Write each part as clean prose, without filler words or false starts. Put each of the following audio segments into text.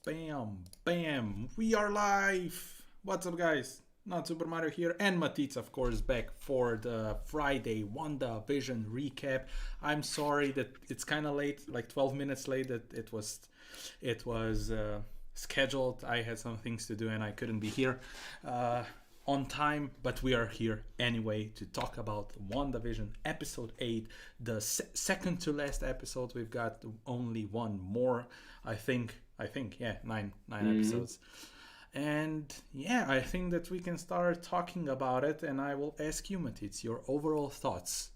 Bam, bam, we are live! What's up, guys? Not Super Mario here, and Matitz, of course, back for the Friday WandaVision recap. I'm sorry that it's kind of late, like 12 minutes late. That it was scheduled. I had some things to do, and I couldn't be here on time. But we are here anyway to talk about WandaVision episode 8, the second to last episode. We've got only one more, I think. Yeah, nine hmm episodes. And yeah, I think that we can start talking about it. And I will ask you, Matitz, your overall thoughts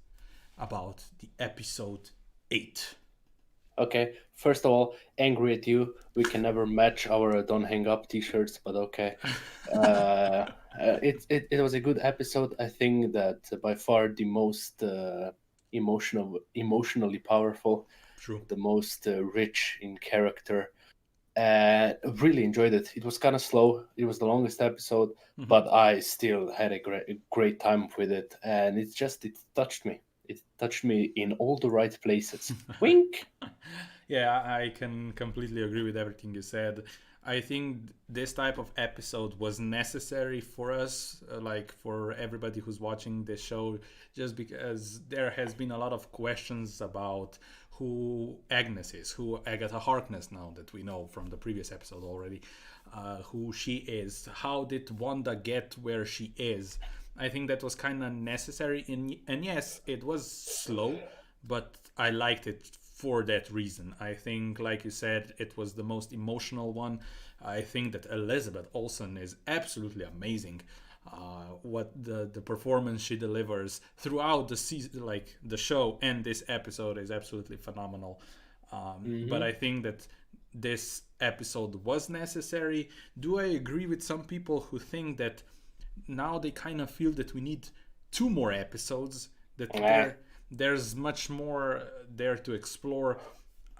about the episode 8. Okay, first of all, angry at you. We can never match our "Don't Hang Up" T-shirts, but okay. It was a good episode. I think that by far the most emotionally powerful, True. the most rich in character. Really enjoyed it. It was kind of slow. It was the longest episode, Mm-hmm. but I still had a great time with it, and it touched me. It touched me in all the right places. Wink. Yeah, I can completely agree with everything you said. I think this type of episode was necessary for us, like for everybody who's watching this show, just because there has been a lot of questions about who Agnes is, who Agatha Harkness, now that we know from the previous episode already, who she is. How did Wanda get where she is? I think that was kind of necessary, and yes, it was slow, but I liked it for that reason. I think, like you said, it was the most emotional one. I think that Elizabeth Olsen is absolutely amazing. What the performance she delivers throughout the season, like the show and this episode, is absolutely phenomenal. But hmm I think that this episode was necessary. Do I agree with some people who think that now they kind of feel that we need two more episodes, that Eh. there's much more there to explore?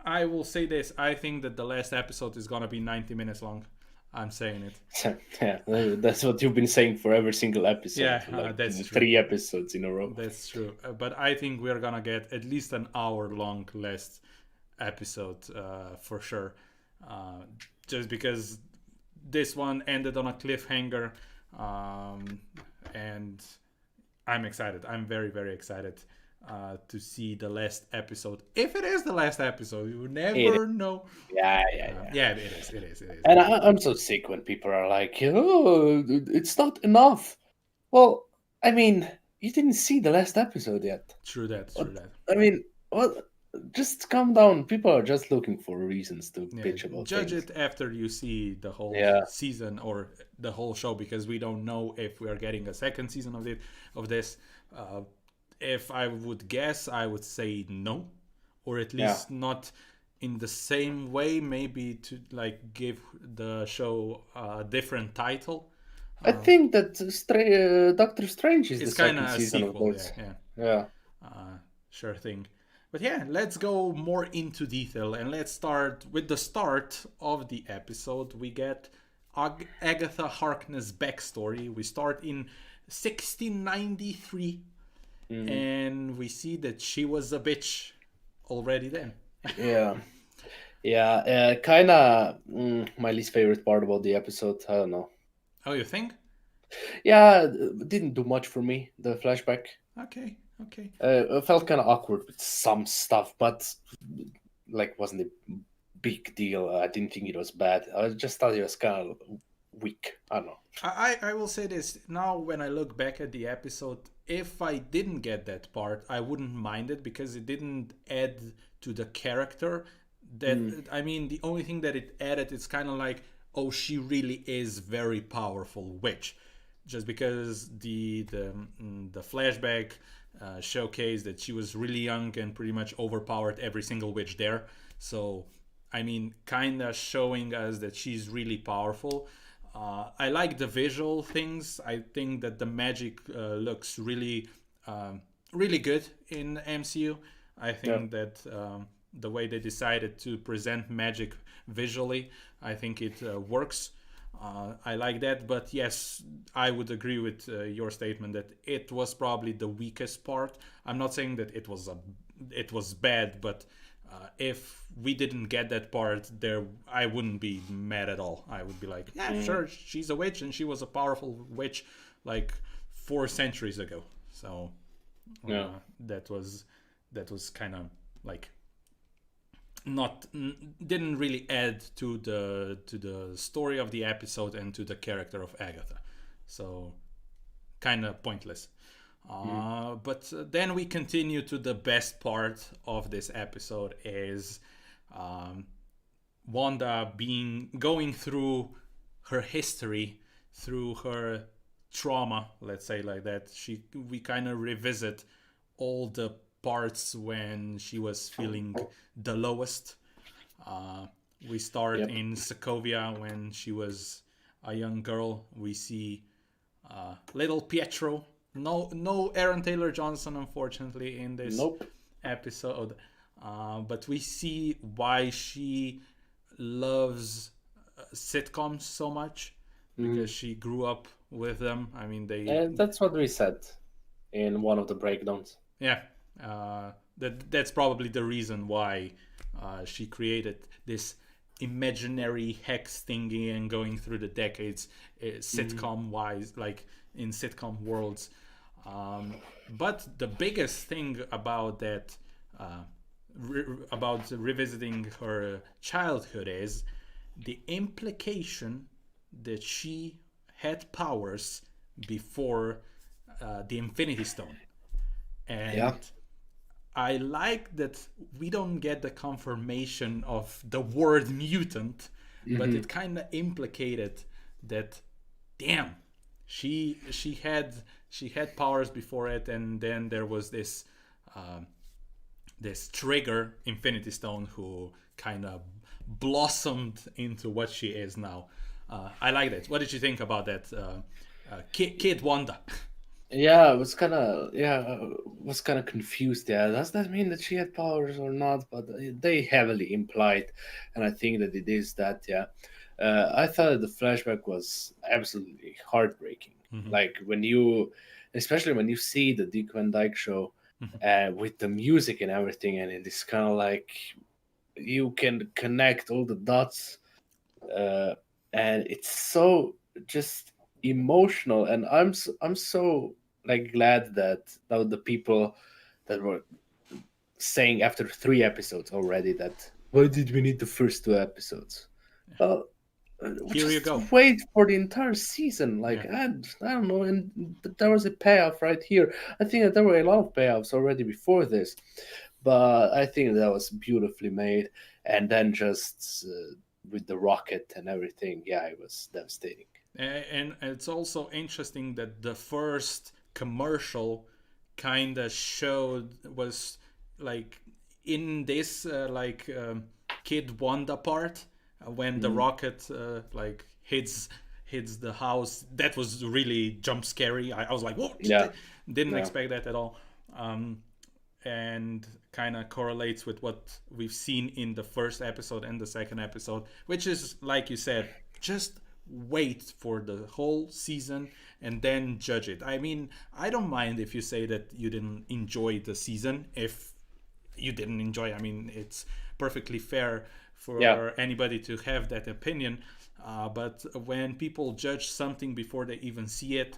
I will say this: I think that the last episode is gonna be 90 minutes long. I'm saying it. Yeah, that's what you've been saying for every single episode, Yeah, like that's true. 3 episodes in a row. That's true. But I think we're gonna get at least an hour long last episode for sure. Uh, just because this one ended on a cliffhanger, um, and I'm excited. I'm very, very excited to see the last episode. If it is the last episode, you It is. never know. Yeah, yeah, yeah. Yeah, it is. It is. It is. And I'm so sick when people are like, "Oh, it's not enough." Well, I mean, you didn't see the last episode yet. True that. True What? that. I mean, what? Just calm down. People are just looking for reasons to Yeah, bitch about judge things. it after you see the whole Yeah, season or the whole show, because we don't know if we are getting a second season of it of this. Uh, if I would guess, I would say no, or at yeah. least not in the same way. Maybe to like give the show a different title. I Uh, think that Doctor Strange is the it's kind of second a season of sequel. Yeah, this. yeah. Yeah. Sure thing. But yeah, let's go more into detail, and let's start with the start of the episode. We get Agatha Harkness' backstory. We start in 1693, hmm and we see that she was a bitch already then. Yeah. Yeah. Kind of my least favorite part about the episode. I don't know. Oh, you think? Yeah, it didn't do much for me. The flashback. Okay, okay. It felt kind of awkward with some stuff, but like wasn't a big deal. I didn't think it was bad. I just thought it was kind of weak. I don't know. I will say this now when I look back at the episode. If I didn't get that part, I wouldn't mind it because it didn't add to the character. That Mm, I mean, the only thing that it added, it's kind of like, oh, she really is very powerful witch, just because the flashback showcased that she was really young and pretty much overpowered every single witch there. So I mean, kind of showing us that she's really powerful. I like the visual things. I think that the magic looks really good in MCU. I yeah. think that the way they decided to present magic visually, I think it works. I like that, but yes, I would agree with your statement that it was probably the weakest part. I'm not saying that it was bad, but If we didn't get that part, there I wouldn't be mad at all. I would be like, yeah, Mm, sure, she's a witch, and she was a powerful witch like 4 centuries ago. So yeah. that was kind of like not didn't really add to the story of the episode and to the character of Agatha. So kind of pointless. Mm, But then we continue to the best part of this episode is um, Wanda being going through her history, through her trauma, let's say like that. We kind of revisit all the parts when she was feeling the lowest. Uh, we start yep. in Sokovia when she was a young girl. We see little Pietro. No Aaron Taylor Johnson, unfortunately, in this Nope. episode. But we see why she loves sitcoms so much because Mm. she grew up with them. I mean, And that's what we said in one of the breakdowns. yeah, that's probably the reason why she created this imaginary hex thingy and going through the decades, Mm. sitcom wise, like in sitcom worlds. But the biggest thing about that, about revisiting her childhood, is the implication that she had powers before the Infinity Stone. Yeah. And I like that we don't get the confirmation of the word mutant, but Hmm. it kind of implicated that, damn, she had powers before it, and then there was um, this trigger, Infinity Stone, who kind of blossomed into what she is now. I like that. What did you think about that, Kid Wanda? Yeah, I was kind of confused there. Does that mean that she had powers or not? But they heavily implied, and I think that it is that. Yeah, I thought that the flashback was absolutely heartbreaking. Hmm. Like especially when you see the Dick Van Dyke Show, Hmm. with the music and everything, and it is kind of like you can connect all the dots, uh, and it's so just emotional. And I'm so like glad that now the people that were saying after 3 episodes already that why did we need the first 2 episodes? Well, Here you just go. wait for the entire season. Yeah. Like I don't know, and there was a payoff right here. I think that there were a lot of payoffs already before this, but I think that was beautifully made. And then just with the rocket and everything, yeah, it was devastating. And it's also interesting that the first commercial kind of showed was like in this Kid Wanda part, when the Mm, rocket like hits the house. That was really jump scary. I was like, what? yeah, Didn't yeah, expect that at all. Um, and kind of correlates with what we've seen in the first episode and the second episode, which is, like you said, just wait for the whole season and then judge it. I mean, I don't mind if you say that you didn't enjoy the season. If you didn't enjoy, I mean, it's perfectly fair yeah. for anybody to have that opinion. But when people judge something before they even see it,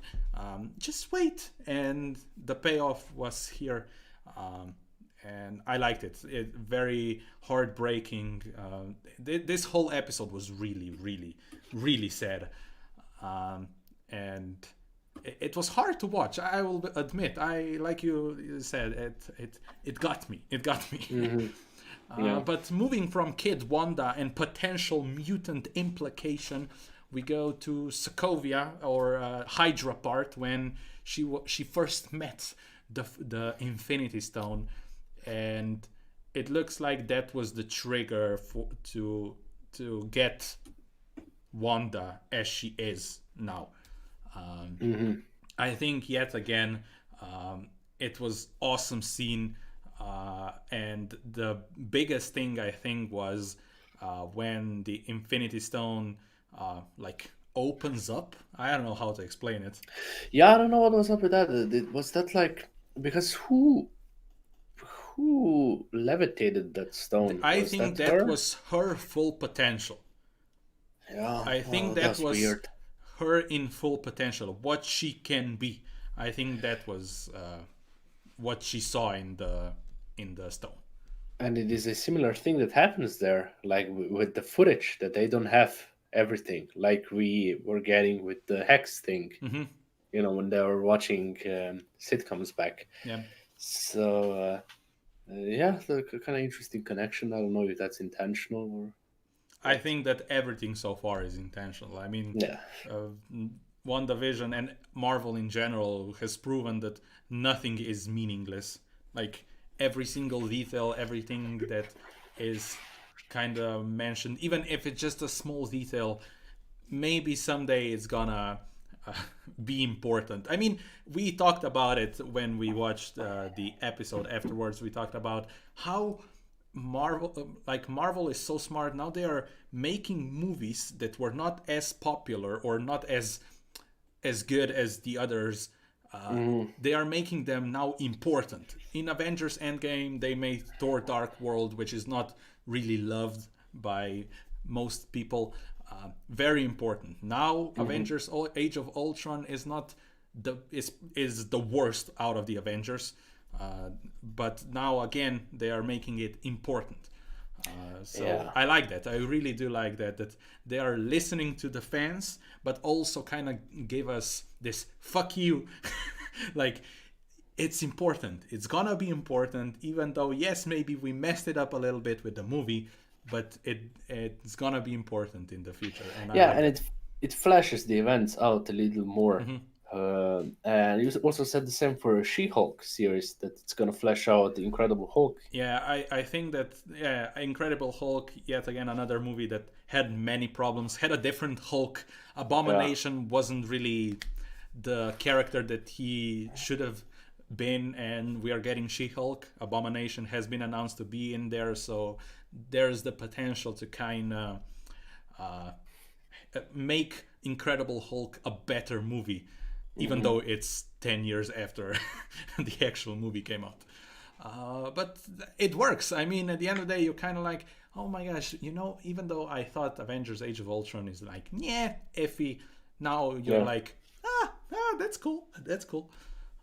just wait. And the payoff was here. Um, and I liked it. It very heartbreaking. This whole episode was really, really, really sad, um, and it was hard to watch. I will admit. I like you said it got me. It got me. Hmm. Yeah. But moving from Kid Wanda and potential mutant implication, we go to Sokovia, or Hydra part, when she first met the Infinity Stone, and it looks like that was the trigger to get Wanda as she is now. Um, Hmm. I think yet again, it was awesome scene, and the biggest thing I think was when the Infinity Stone like opens up. I don't know how to explain it. Yeah, I don't know what was up with that. Was that like because who who levitated that stone? I Was think that that her? was her full potential. Yeah, I think well, that that's was weird. her in full potential, what she can be. I think that was what she saw in the stone. And it is a similar thing that happens there, like with the footage, that they don't have everything, like we were getting with the Hex thing, Hmm. when they were watching sitcoms back. Yeah, So, yeah, the kind of interesting connection. I don't know if that's intentional or I what. think that everything so far is intentional. I mean, Yeah. uh, WandaVision and Marvel in general has proven that nothing is meaningless. Like every single detail, everything that is kind of mentioned, even if it's just a small detail, maybe someday it's gonna uh, be important. I mean, we talked about it when we watched the episode afterwards. We talked about how Marvel is so smart now. They are making movies that were not as popular or not as good as the others. Mhm. They are making them now important. In Avengers Endgame, they made Thor Dark World, which is not really loved by most people. Very important. Now, Mhm. Avengers Age of Ultron is not is the worst out of the Avengers. But now again, they are making it important. So Yeah. I like that. I really do like that. That they are listening to the fans, but also kind of give us this "fuck you," like it's important. It's gonna be important, even though yes, maybe we messed it up a little bit with the movie, but it's gonna be important in the future, and I Yeah, like and that. it flashes the events out a little more. Hmm. And you also said the same for a She-Hulk series, that it's gonna flesh out the Incredible Hulk. Yeah, I think that yeah, Incredible Hulk, yet again another movie that had many problems, had a different Hulk. Yeah. Abomination wasn't really the character that he should have been, and we are getting She-Hulk. Abomination has been announced to be in there, so there's the potential to kind of uh, make Incredible Hulk a better movie, even Hmm. though it's 10 years after the actual movie came out. But it works. I mean, at the end of the day, you're kind of like, oh my gosh, even though I thought Avengers Age of Ultron is like, yeah, iffy, now you're Yeah. like, that's cool. That's cool.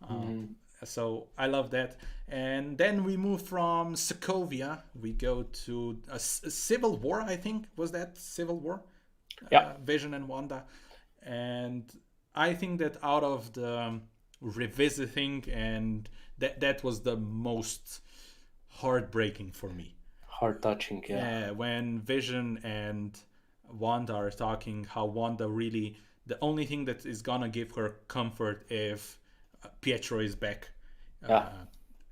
Uh, Hmm. so I love that. And then we move from Sokovia. We go to a Civil War, I think. Was that Civil War? Yeah. Vision and Wanda. And I think that out of the revisiting, and that was the most heartbreaking for me. Heart touching. Yeah. Yeah, when Vision and Wanda are talking, how Wanda really the only thing that is gonna give her comfort if Pietro is back, Yeah.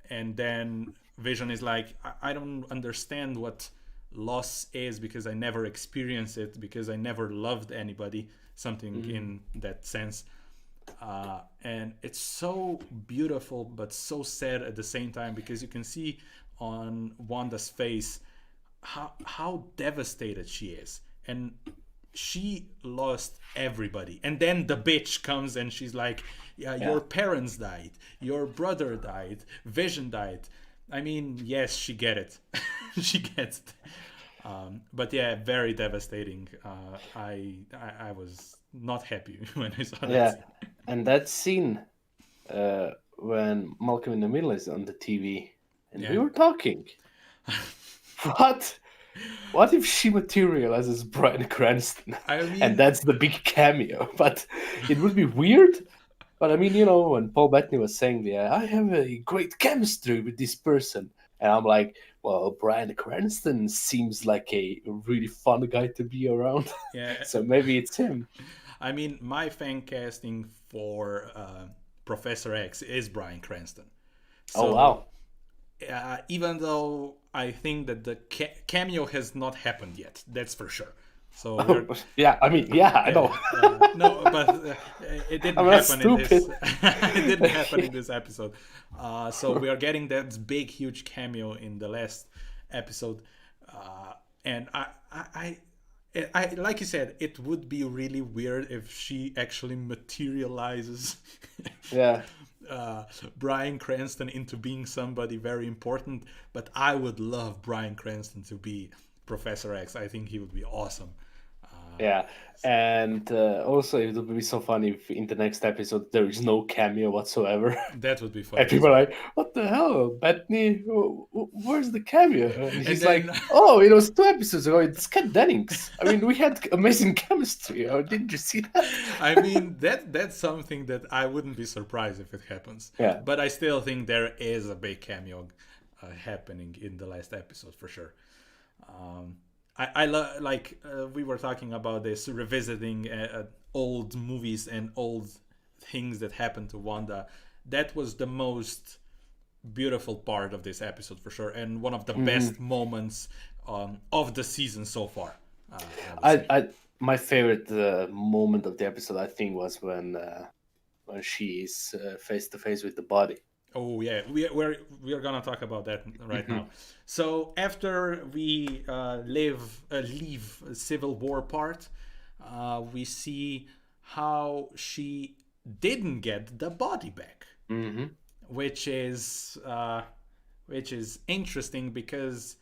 and then Vision is like, I don't understand what loss is because I never experienced it because I never loved anybody, something Hmm. in that sense. And it's so beautiful but so sad at the same time because you can see on Wanda's face how devastated she is, and she lost everybody, and then the bitch comes and she's like, yeah, Yeah. your parents died, your brother died, Vision died. I mean, yes, she get it. She gets it. But yeah, very devastating. I was not happy when I saw that Yeah. scene. And that scene, when Malcolm in the Middle is on the TV, and we Yeah. were talking. What? What if she materializes Bryan Cranston? I And mean, that's the big cameo. But it would be weird. But I mean, when Paul Bettany was saying, "Yeah, I have a great chemistry with this person," and I'm like, well, Bryan Cranston seems like a really fun guy to be around. yeah. So maybe it's him. I mean, my fan casting for Professor X is Bryan Cranston. Oh So wow. even though I think that the cameo has not happened yet, that's for sure. So we're Yeah, I mean, yeah, I yeah, know. no, but it didn't I'm not happen in this. stupid. It didn't happen in this episode. So we are getting that big, huge cameo in the last episode, and I I like you said, it would be really weird if she actually materializes Yeah, uh, Bryan Cranston into being somebody very important. But I would love Bryan Cranston to be Professor X. I think he would be awesome. yeah. And also, it would be so funny if in the next episode there is no cameo whatsoever. That would be And funny as people well. are like, "What the hell, Bettany? Where's the cameo?" And And he's then like, "Oh, it was 2 episodes ago. It's Kat Dennings. I mean, we had amazing chemistry. Or didn't you see that?" I mean that's something that I wouldn't be surprised if it happens. Yeah. But I still think there is a big cameo happening in the last episode for sure. Um, like we were talking about this revisiting old movies and old things that happened to Wanda. That was the most beautiful part of this episode for sure, and one of the best moments of the season so far. I would say. My favorite moment of the episode, I think, was when she is face to face with the body. Oh yeah, we're gonna talk about that right now. So after we leave Civil War part, we see how she didn't get the body back, Mm-hmm. which is interesting because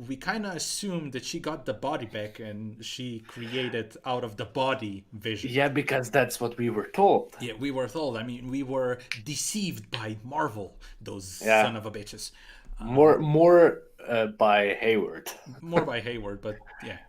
we kind of assumed that she got the body back and she created out of the body Vision. Yeah, because that's what we were told. Yeah, we were told. I mean, we were deceived by Marvel, those Yeah. son of a bitches. More by Hayward. More by Hayward, but yeah.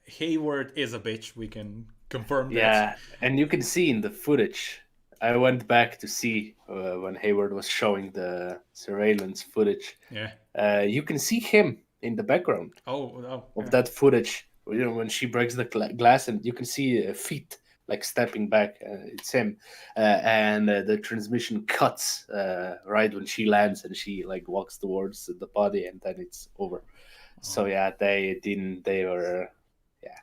Hayward is a bitch. We can confirm that. Yeah, and you can see in the footage. I went back to see when Hayward was showing the surveillance footage. Yeah. You can see him in the background Oh, of yeah. that footage. You know, when she breaks the glass, and you can see feet like stepping back. It's him, and the transmission cuts right when she lands, and she like walks towards the body, and then it's over. So yeah, they didn't. They were, yeah,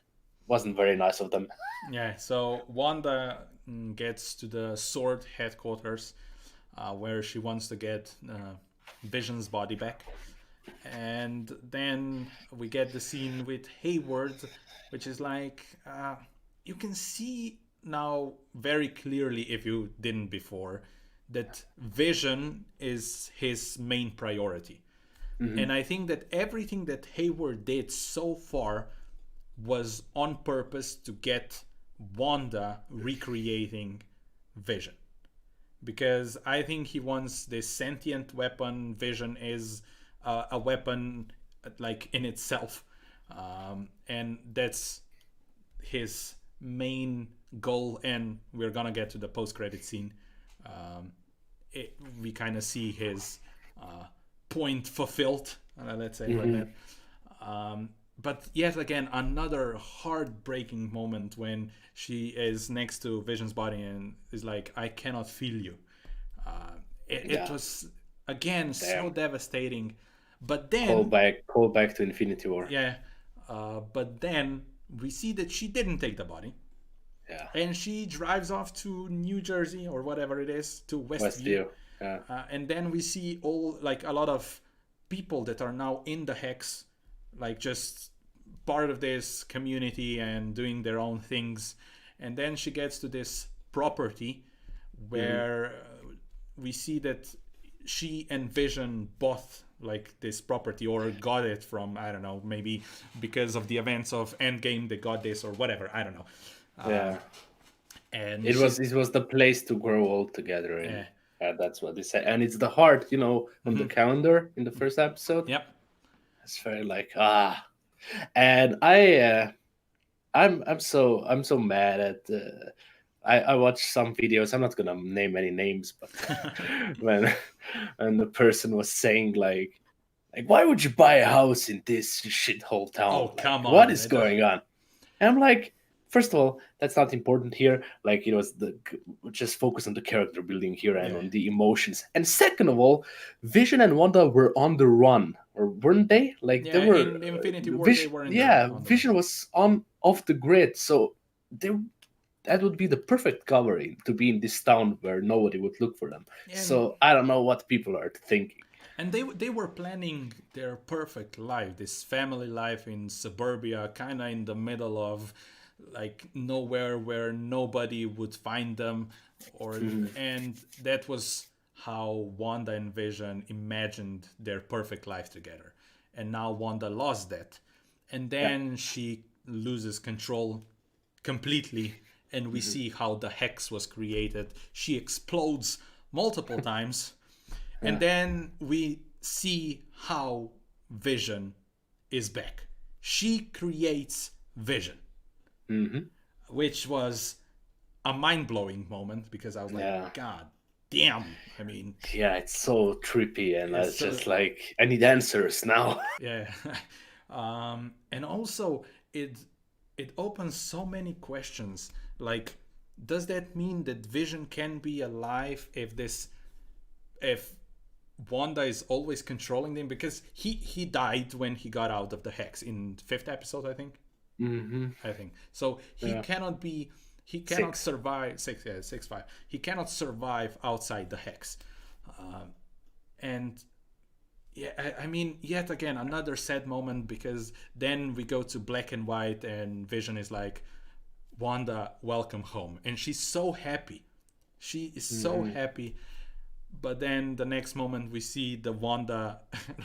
wasn't very nice of them. Yeah, so Wanda gets to the Sword headquarters where she wants to get Vision's body back. And then we get the scene with Hayward, which is like, you can see now very clearly, if you didn't before, that Vision is his main priority. And I think that everything that Hayward did so far was on purpose to get Wanda recreating Vision. Because I think he wants this sentient weapon. Vision is a weapon like in itself. And that's his main goal. And we're going to get to the post-credit scene. We kind of see his point fulfilled, let's say like that. But yet again, another heartbreaking moment when she is next to Vision's body and is like, "I cannot feel you." It was again so devastating. But then Call back to Infinity War. yeah, but then we see that she didn't take the body. Yeah. And she drives off to New Jersey or whatever it is, to Westview. Yeah. And then we see a lot of people that are now in the Hex, like just part of this community and doing their own things. And then she gets to this property where we see that she and Vision both like this property or got it from, I don't know, maybe because of the events of Endgame they got this or whatever, I don't know. Yeah. And it was the place to grow old together in. Yeah. That's what they say. And it's the heart, on the calendar in the first episode. Yep. It's very like and I'm so mad at I watched some videos. I'm not gonna name any names, but when the person was saying like why would you buy a house in this shithole town? Oh, come on. What is going on? And I'm like, first of all, that's not important here. Like, just focus on the character building here and on the emotions. And second of all, Vision and Wanda were on the run, or weren't they? Like they were in Infinity War. Vision, They were on Vision was off the grid, so that would be the perfect covering to be in this town where nobody would look for them. So I don't know what people are thinking. And they were planning their perfect life, this family life in suburbia, kind of in the middle of like nowhere where nobody would find them, or Mhm. and that was how Wanda and Vision imagined their perfect life together. And now Wanda lost that, and Yeah. then she loses control completely, and we Mhm. see how the hex was created. She explodes multiple times, and Yeah. then we see how Vision is back. She creates Vision, Mhm. which was a mind blowing moment because I was like, Yeah. God damn. I mean, Yeah, it's so trippy, and it's it's so, just like I need answers now. yeah. And also, it it opens so many questions. Like, does that mean that Vision can be alive if Wanda is always controlling them? Because he died when he got out of the hex in fifth episode, I think. Hmm. I think so. Yeah. He cannot 6. survive 6 5. He cannot survive outside the hex, and yeah, I mean, yet again another sad moment because then we go to black and white, and Vision is like, Wanda, welcome home, and she's so happy. She is so Hmm. happy, but then the next moment we see the Wanda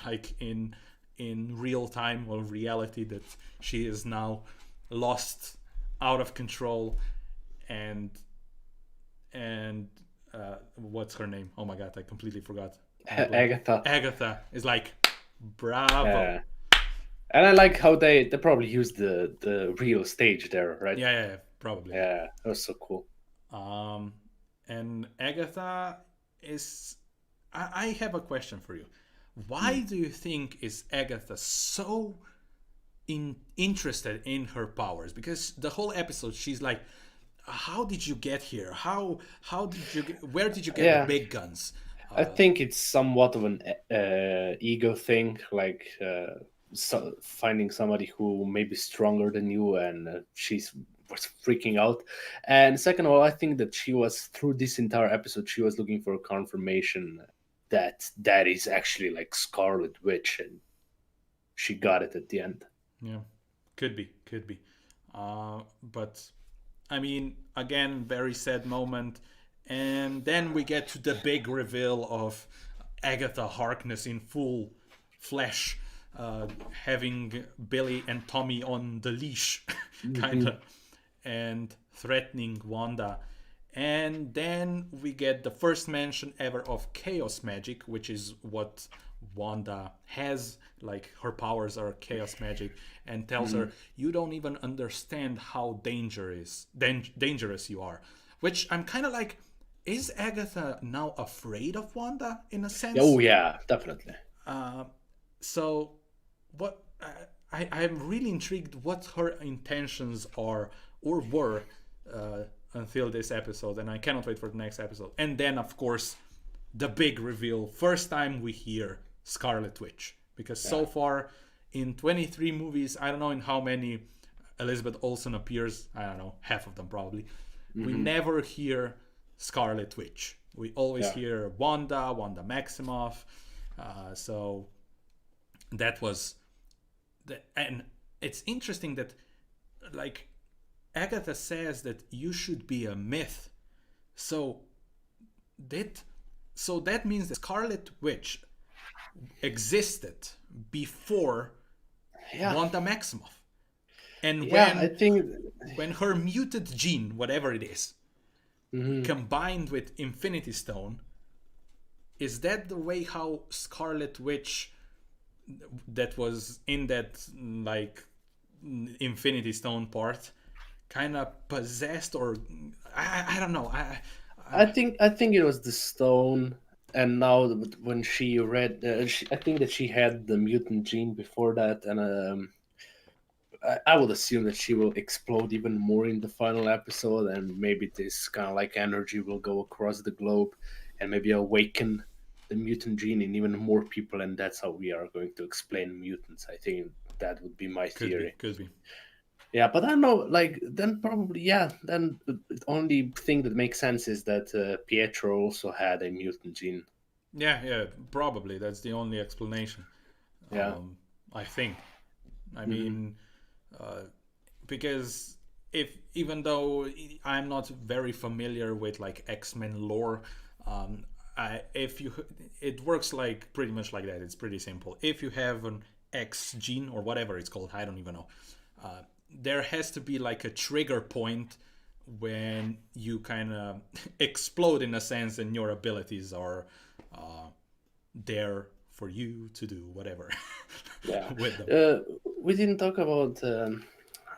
like in real time or reality, that she is now lost, out of control, and and what's her name? Oh my god, I completely forgot. Blank. Agatha. Agatha is like, bravo. Yeah. And I like how they probably used the real stage there, right? Yeah, probably. Yeah, that was so cool. Um, and Agatha is. I have a question for you. Hmm. Why do you think is Agatha so interested in her powers? Because the whole episode she's like, how did you get here? How did you get, where did you get the Yeah, big guns? I think it's somewhat of an ego thing, like finding somebody who may be stronger than you, and she's was freaking out. And second of all, I think that she was through this entire episode, she was looking for a confirmation that that is actually like Scarlet Witch, and she got it at the end. Yeah, could be. But I mean, again, very sad moment. And then we get to the big reveal of Agatha Harkness in full flesh, having Billy and Tommy on the leash, kind Hmm. of, and threatening Wanda. And then we get the first mention ever of chaos magic, which is what Wanda has. Like, her powers are chaos magic, and tells Hmm. her, "You don't even understand how dangerous you are." Which I'm kind of like, is Agatha now afraid of Wanda in a Oh sense? yeah, definitely. So, what I'm really intrigued what her intentions are or were uh, until this episode, and I cannot wait for the next episode. And then, of course, the big reveal. First time we hear Scarlet Witch, because Yeah. so far in 23 movies, I don't know in how many Elizabeth Olsen appears. I don't know, half of them probably. We Hmm. never hear Scarlet Witch. We always Yeah. hear Wanda Maximoff. So that was and it's interesting that, like, Agatha says that you should be a myth. So that that means that Scarlet Witch existed before Yeah. Wanda Maximoff. And Yeah, I think. when her muted gene, whatever it is, Mhm. combined with Infinity Stone, is that the way how Scarlet Witch that was in that, like, Infinity Stone part kind of possessed, or I don't know. I think it was the stone, and now when she read, I think that she had the mutant gene before that, and I would assume that she will explode even more in the final episode, and maybe this kind of like energy will go across the globe, and maybe awaken the mutant gene in even more people, and that's how we are going to explain mutants. I think that would be my Could be, theory. could be. Yeah, but I don't know. Like then probably yeah. Then the only thing that makes sense is that Pietro also had a mutant gene. Yeah, probably that's the only explanation. Yeah. I think. I Hmm. mean, uh, because if even though I'm not very familiar with like X-Men lore, um, if you it works like pretty much like that. It's pretty simple. If you have an X gene or whatever it's called, I don't even know. There has to be like a trigger point when you kind of explode in a sense, and your abilities are uh, there for you to do whatever Yeah. with them. We didn't talk about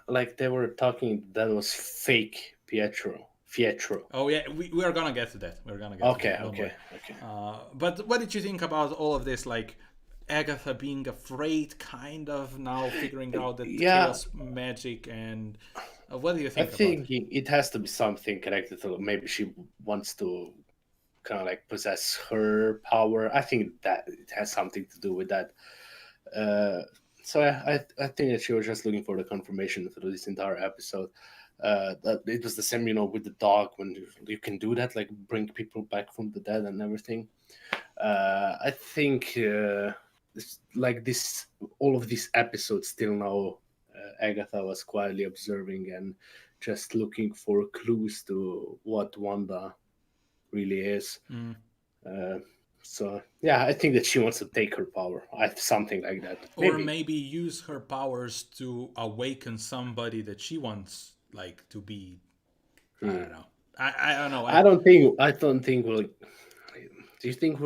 like they were talking that was fake Pietro. Pietro. Oh yeah, we are gonna get to that. We're gonna get to Okay, that. Don't okay, worry. okay. But what did you think about all of this? Like Agatha being afraid, kind of now figuring out that Yeah, chaos magic, and what do you I think about think it? it has to be something connected to maybe she wants to kind of like possess her power. I think that it has something to do with that. Uh, so I think that she was just looking for the confirmation through this entire episode. That it was the same, with the dog when you can do that, like bring people back from the dead and everything. I think like this, all of these episodes till now, Agatha was quietly observing and just looking for clues to what Wanda really is. Mm. Uh, so yeah, I think that she wants to take her power. Something like that. Or Maybe. maybe use her powers to awaken somebody that she wants, like to be. I Hmm. don't know. I don't know. I don't think. I don't think we'll. Do you think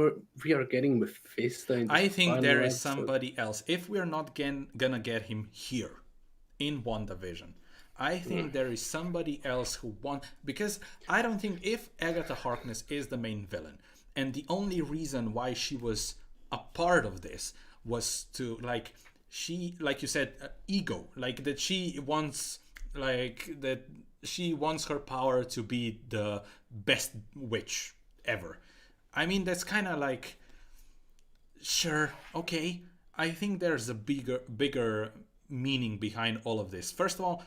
we are getting Mephisto in this I think there final is episode? somebody else. If we're not gonna get him here in WandaVision, I Hmm. think there is somebody else who want, because I don't think if Agatha Harkness is the main villain, and the only reason why she was a part of this was to like she like you said ego, like that she wants, like that she wants her power to be the best witch ever. I mean that's kind of like, sure, okay. I think there's a bigger meaning behind all of this. First of all,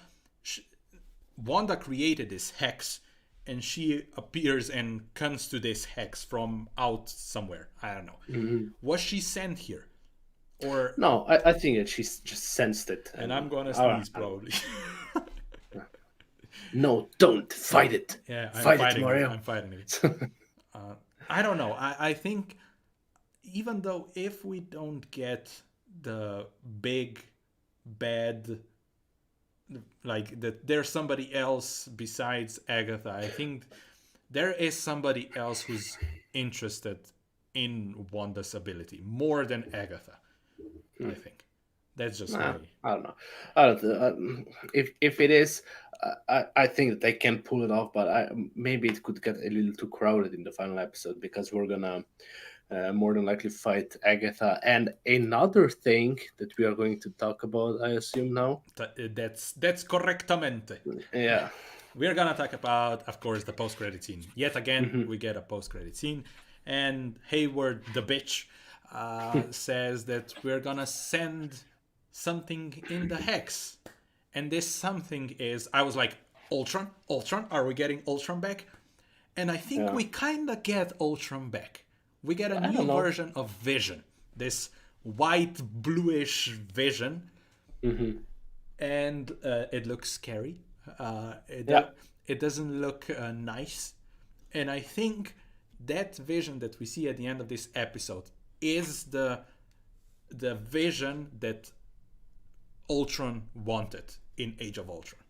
Wanda created this hex, and she appears and comes to this hex from out somewhere. I don't know. Mhm. Was she sent here, or? No, I think that she's just sensed it, And and I'm gonna sneeze I don't probably. know. No, don't fight it. Yeah, I'm Fight it, fighting it. Mario. I'm fighting it. I don't know. I think even though if we don't get the big bad, like that there's somebody else besides Agatha. I think there is somebody else who's interested in Wanda's ability more than Agatha. I think that's just my. Nah, I don't know. I don't. If it is, I think that they can pull it off, but maybe it could get a little too crowded in the final episode because we're gonna more than likely fight Agatha. And another thing that we are going to talk about, I assume now. That's correctamente. Yeah. We're gonna talk about, of course, the post-credit scene. Yet again, Hmm. we get a post-credit scene, and Hayward, the bitch, says that we're gonna send something in the hex, and this something is. I was like, Ultron, Ultron. Are we getting Ultron back? And I think Yeah. we kinda get Ultron back. We get a I don't new know. version of Vision, this white bluish Vision, Hmm. and it looks scary. Yeah. It doesn't look nice, and I think that vision that we see at the end of this episode is the vision that Ultron wanted in Age of Ultron.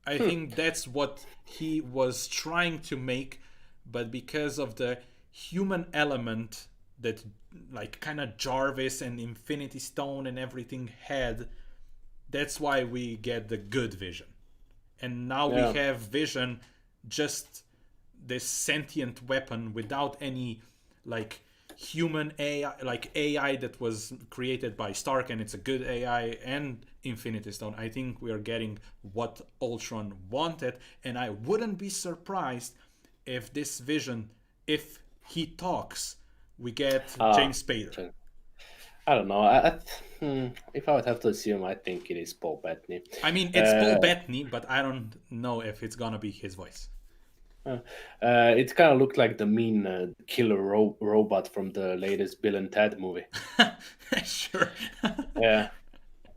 I think that's what he was trying to make, but because of the human element that like kind of Jarvis and Infinity Stone and everything had, that's why we get the good Vision. And now we Yeah. have Vision, just this sentient weapon without any like human AI, like AI that was created by Stark, and it's a good AI, and Infinity Stone. I think we are getting what Ultron wanted, and I wouldn't be surprised if this Vision, if he talks, we get Ah. James Spader. I don't know. If I would have to assume, I think it is Paul Bettany. I mean, it's Paul Uh, Bettany, but I don't know if it's gonna be his voice. It kind of looked like the mean killer robot from the latest Bill and Ted movie. Sure. Yeah.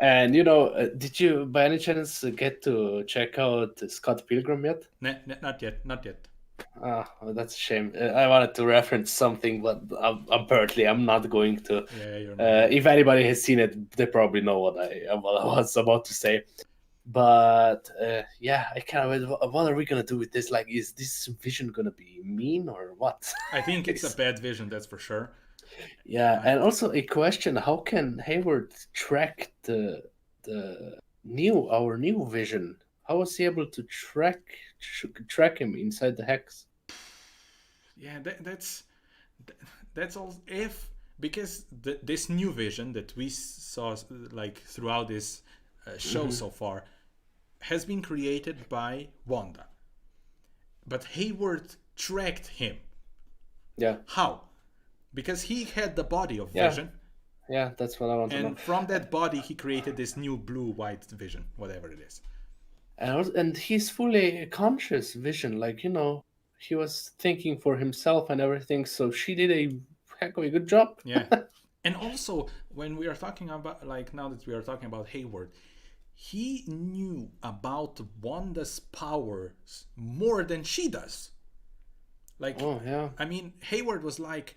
And did you by any chance get to check out Scott Pilgrim yet? Not yet, not yet. Ah, well, that's a shame. I wanted to reference something, but apparently I'm not going to. Yeah, you're not. If anybody has seen it, they probably know what I was about to say. But yeah, I kind of. What are we gonna do with this? Like, is this Vision gonna be mean or what? I think it's a bad Vision, that's for sure. Yeah, and also a question: how can Hayward track our new Vision? How was he able to track him inside the hex? Yeah, that's all. If because this new Vision that we saw like throughout this show so far has been created by Wanda, but Hayward tracked him. Yeah. How? Because he had the body of Yeah. Vision, Yeah, that's what I want to know. and from that body he created this new blue-white Vision, whatever it is. And he's fully conscious Vision, like he was thinking for himself and everything. So she did a heck of a good job. Yeah. And also, when we are talking about, like, now that we are talking about Hayward, he knew about Wanda's powers more than she does. Like, Oh yeah. I mean, Hayward was like,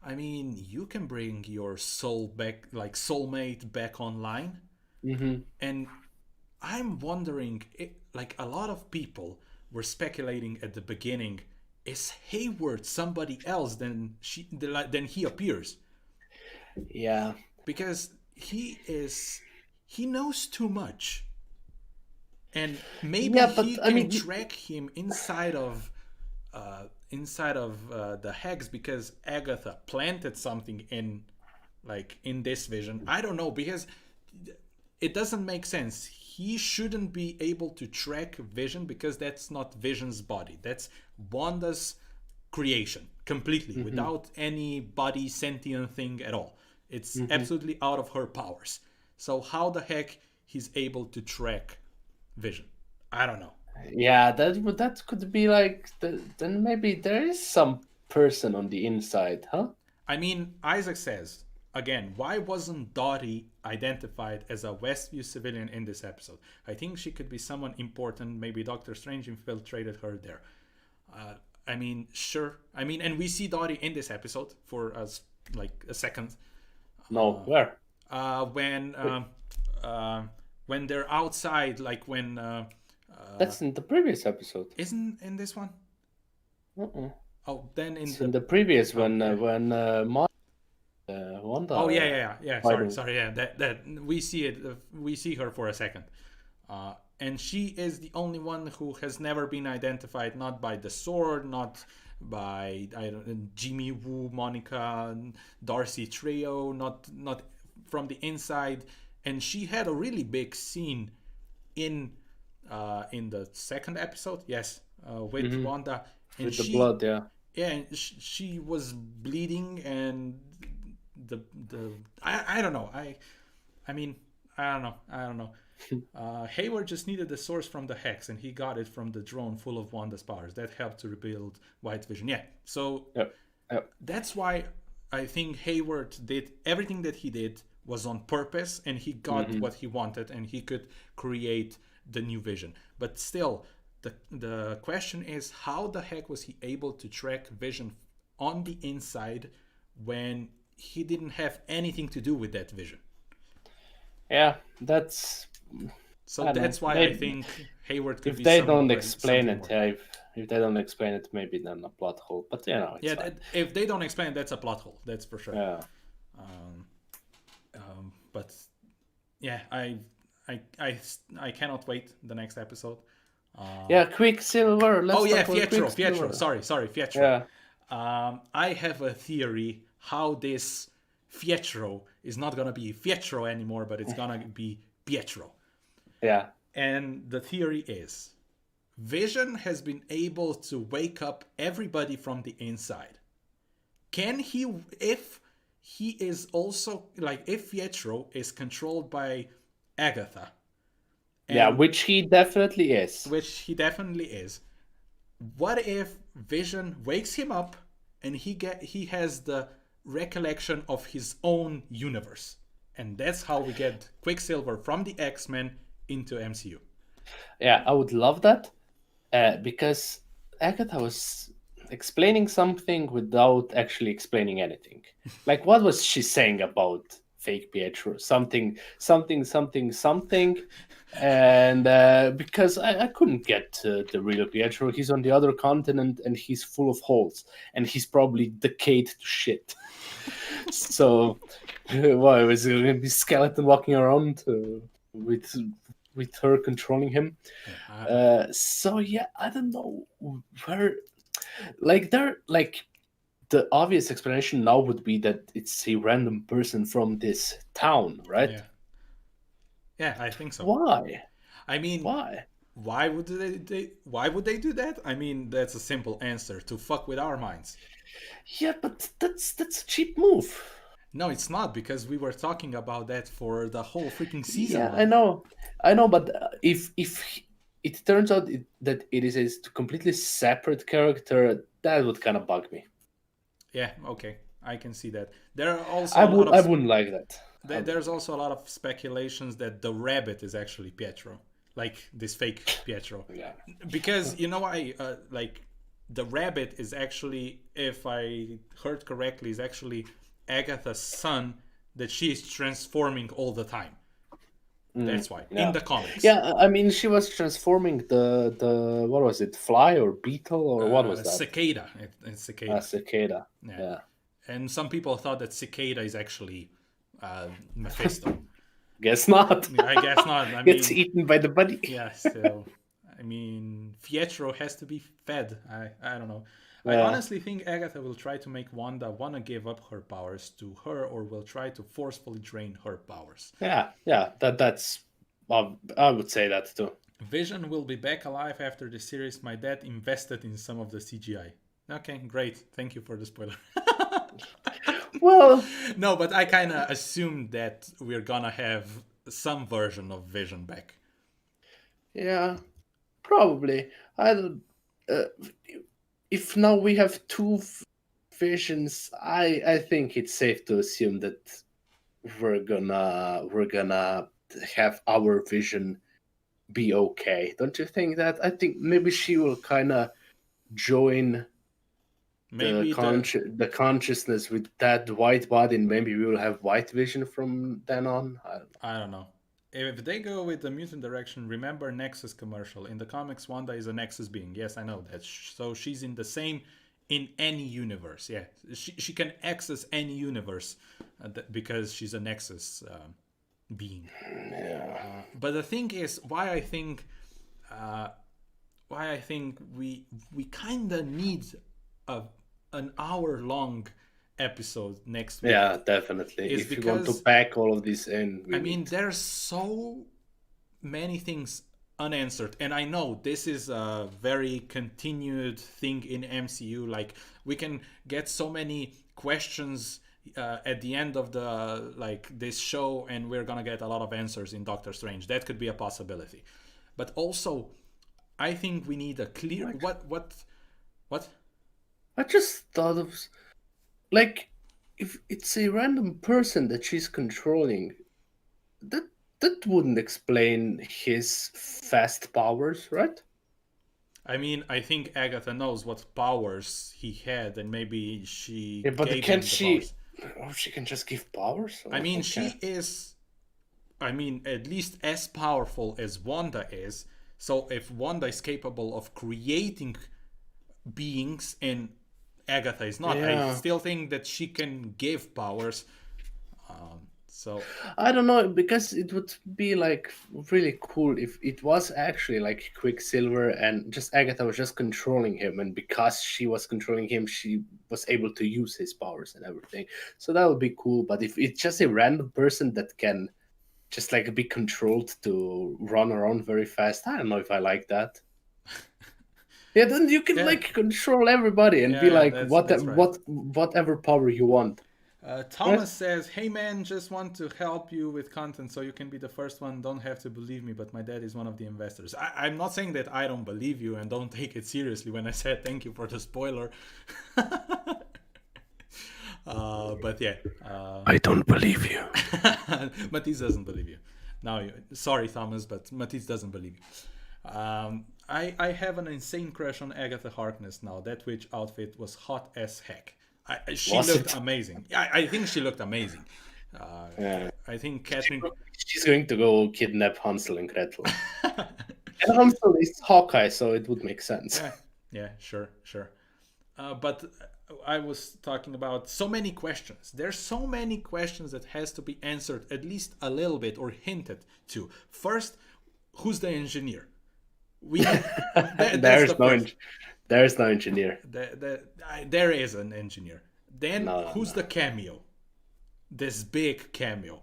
I mean, you can bring your soul back, like soulmate back online. Mm-hmm. And I'm wondering, like, a lot of people were speculating at the beginning, is Hayward somebody else than he appears? Yeah. Because he knows too much, and maybe Yeah, but he I can mean, track him inside of the hex, because Agatha planted something in this Vision. I don't know, because it doesn't make sense. He shouldn't be able to track Vision, because that's not Vision's body. That's Wanda's creation completely, without any body, sentient thing at all. It's absolutely out of her powers. So how the heck he's able to track Vision? I don't know. yeah, that could be like then maybe there is some person on the inside, huh? I mean, Isaac says, again, why wasn't Dottie identified as a Westview civilian in this episode? I think she could be someone important. Maybe Doctor Strange infiltrated her there. I mean, sure. I mean, and we see Dottie in this episode for like a second. No, where? When they're outside, like when That's in the previous episode. isn't in this one. Uh-uh. Oh, then It's in the previous one when Wanda. Oh yeah. fighting. Sorry. Yeah, that we see it. We see her for a second, and she is the only one who has never been identified. Not by the sword, not by Jimmy Woo, Monica, Darcy trio. Not from the inside. And she had a really big scene in the second episode. Yes, with Wanda. And With the blood, yeah. Yeah, and she was bleeding, and I don't know. I mean, I don't know. Hayward just needed the source from the hex, and he got it from the drone full of Wanda's powers. That helped to rebuild White Vision. Yeah, so Yep. that's why I think Hayward did everything that he did was on purpose, and he got what he wanted, and he could create the new Vision. But still, the question is, how the heck was he able to track Vision on the inside when he didn't have anything to do with that Vision? Yeah, that's. So that's why I think Hayward could If be. they don't explain something it, more. yeah, if they don't explain it, maybe then a plot hole. But it's fine. If they don't explain it, that's a plot hole. That's for sure. Yeah. But yeah, I cannot wait the next episode. Yeah, Quicksilver. Let's talk about Pietro. Quicksilver. Sorry, Pietro. Yeah. I have a theory how this Pietro is not gonna be Pietro anymore, but it's gonna be Pietro. Yeah. And the theory is, Vision has been able to wake up everybody from the inside. Can he, if he is also, like, if Pietro is controlled by Agatha, Yeah, which he definitely is. which he definitely is, what if Vision wakes him up and he has the recollection of his own universe, and that's how we get Quicksilver from the X-Men into MCU. Yeah, I would love that because Agatha was explaining something without actually explaining anything. Like, what was she saying about fake Pietro? Something, something, something, something. And because I couldn't get to the real Pietro, he's on the other continent and he's full of holes and he's probably decayed to shit. So, why was it going to be skeleton walking around with her controlling him? So yeah, I don't know where. Like there, like the obvious explanation now would be that it's a random person from this town, right? Yeah, yeah, I think so. Why? I mean, Why? why would they do that? I mean, that's a simple answer: to fuck with our minds. Yeah, but that's a cheap move. No, it's not, because we were talking about that for the whole freaking season. Yeah, I know, but if it turns out that it is a completely separate character, that would kind of bug me. Yeah, okay, I can see that. There are also I a lot would of I wouldn't like that. there's also a lot of speculations that the rabbit is actually Pietro, like this fake Pietro, Yeah. because you know why? Like the rabbit is actually, if I heard correctly, is actually Agatha's son that she is transforming all the time. That's why in Yeah. the comics. Yeah, I mean, she was transforming the what was it, fly or beetle or what was that? Cicada. It's cicada. Cicada. Yeah. Yeah. And some people thought that cicada is actually Mephisto. Guess not. I guess not. I Gets mean, eaten by the buddy. yeah. So, I mean, Pietro has to be fed. I don't know. I Yeah. honestly think Agatha will try to make Wanda wanna give up her powers to her, or will try to forcefully drain her powers. Yeah. That's. I would say that too. Vision will be back alive after the series. My dad invested in some of the CGI. Okay, great. Thank you for the spoiler. Well, No, but I kind of assumed that we're gonna have some version of Vision back. yeah, probably. I don't. Uh, if now we have two visions, I think it's safe to assume that we're gonna have our vision be okay. Don't you think that? I think maybe she will kind of join Maybe the the consciousness with that white body, and maybe we will have white vision from then on. I don't know. I don't know. If they go with the mutant direction, remember Nexus commercial. In the comics, Wanda is a Nexus being. Yes, I know that. So she's in the same, in any universe. Yeah, she can access any universe because she's a Nexus being. Yeah. But the thing is, uh, why I think we kind of need a an hour long episode next week. Yeah, definitely. Is If you want to because pack all of this in, I mean, there's so many things unanswered, and I know this is a very continued thing in MCU. Like, we can get so many questions at the end of the this show, and we're gonna get a lot of answers in Doctor Strange. That could be a possibility, but also I think we need a clear what. I just thought of like if it's a random person that she's controlling, that that wouldn't explain his fast powers, right? I mean, I think Agatha knows what powers he had, and maybe she Yeah, but gave him can't the she? powers. Oh, she can just give powers. I mean, Okay. she is, I mean, at least as powerful as Wanda is. So if Wanda is capable of creating beings and Agatha is not, I Yeah. still think that she can give powers. So I don't know because it would be like really cool if it was actually like Quicksilver and just Agatha was just controlling him, and because she was controlling him, she was able to use his powers and everything. So that would be cool. But if it's just a random person that can just like be controlled to run around very fast, I don't know if I like that. Yeah, then you can yeah, like control everybody and be yeah, like that's right. whatever power you want. Thomas says, "Hey man, just want to help you with content so you can be the first one. Don't have to believe me, but my dad is one of the investors." I'm not saying that I don't believe you and don't take it seriously when I said thank you for the spoiler. But yeah, I don't believe you. Matisse doesn't believe you. No, sorry, Thomas, but Matisse doesn't believe you. I have an insane crush on Agatha Harkness now. That witch outfit was hot as heck. She looked amazing. I think she looked amazing. Yeah. I think Catherine. She's going to go kidnap Hansel and Gretel. And Hansel is Hawkeye, so it would make sense. Yeah, sure. But I was talking about so many questions. There's so many questions that has to be answered at least a little bit or hinted to. First, who's the engineer? There's no engineer. There is an engineer. Then who's the cameo? This big cameo,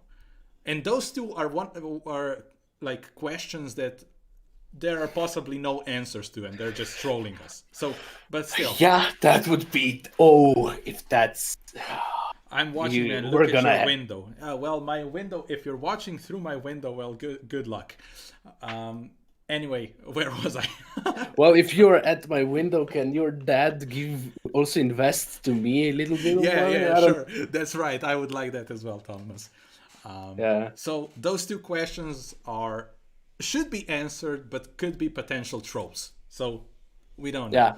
and those two are like questions that there are possibly no answers to, and they're just trolling us. So, but still, yeah, that would be. Oh, if that's. I'm watching and look at your window. Well, my window. If you're watching through my window, well, good luck. Anyway, where was I? Well, if you're at my window, can your dad also invest to me a little bit? Yeah, sure. That's right. I would like that as well, Thomas. Yeah. So those two questions should be answered, but could be potential trolls. So we don't know. Yeah.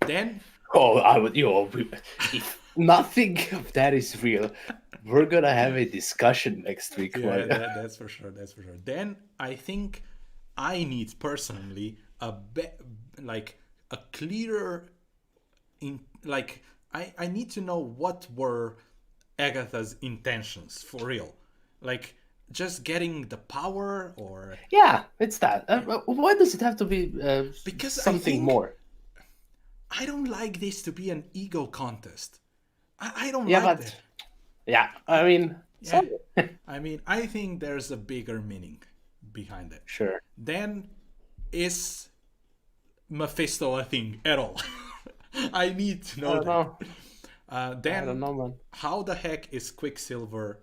Then. Oh, I would. If nothing of that is real, we're gonna have a discussion next week. Yeah, that's for sure. Then I think I need personally a clearer I need to know what were Agatha's intentions for real, like just getting the power or it's that. Why does it have to be because something more? I don't like this to be an ego contest. I don't like that. Yeah, I mean, I think there's a bigger meaning behind it. Sure. Then is Mephisto a thing at all? I need to know that. Then I don't know, man. How the heck is Quicksilver,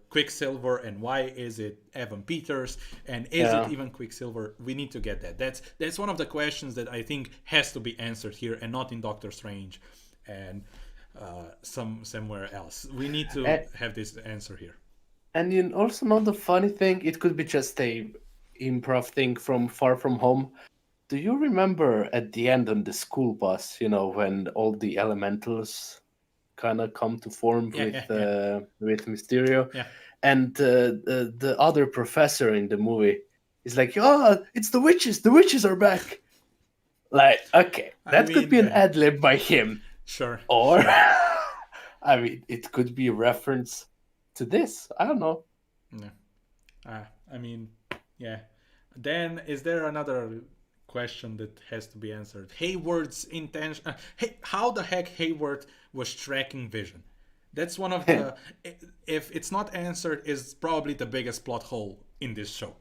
and why is it Evan Peters, and is it even Quicksilver? We need to get that. That's one of the questions that I think has to be answered here, and not in Doctor Strange and somewhere else. We need to have this answer here. And you also know the funny thing, it could be just a improv thing from Far From Home. Do you remember at the end on the school bus, when all the elementals kind of come to form with Mysterio? Yeah. And the other professor in the movie is like, "Oh, it's the witches! The witches are back!" Like, okay, that could be an ad lib by him. Sure. Or, I mean, it could be a reference to this. I don't know. Yeah. Yeah. Then, is there another question that has to be answered? Hayward's intention. How the heck Hayward was tracking Vision? That's one of the. If it's not answered, is probably the biggest plot hole in this show.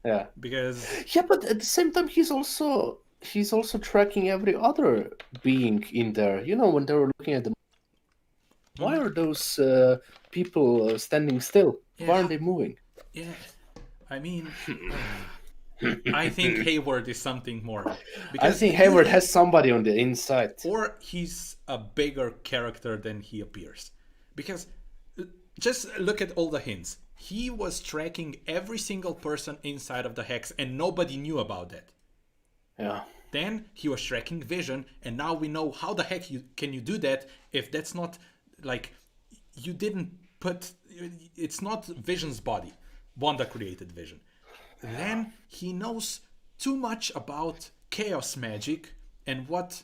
Yeah. Because. Yeah, but at the same time, he's also tracking every other being in there. When they were looking at the. Why are those people standing still? Yeah. Why aren't they moving? Yeah. I mean. I think Hayward is something more. I think Hayward has somebody on the inside. Or he's a bigger character than he appears. Because just look at all the hints. He was tracking every single person inside of the Hex and nobody knew about that. Yeah. Then he was tracking Vision, and now we know how the heck can you do that if that's not like you didn't put it's not Vision's body. Wanda created Vision. Then he knows too much about chaos magic and what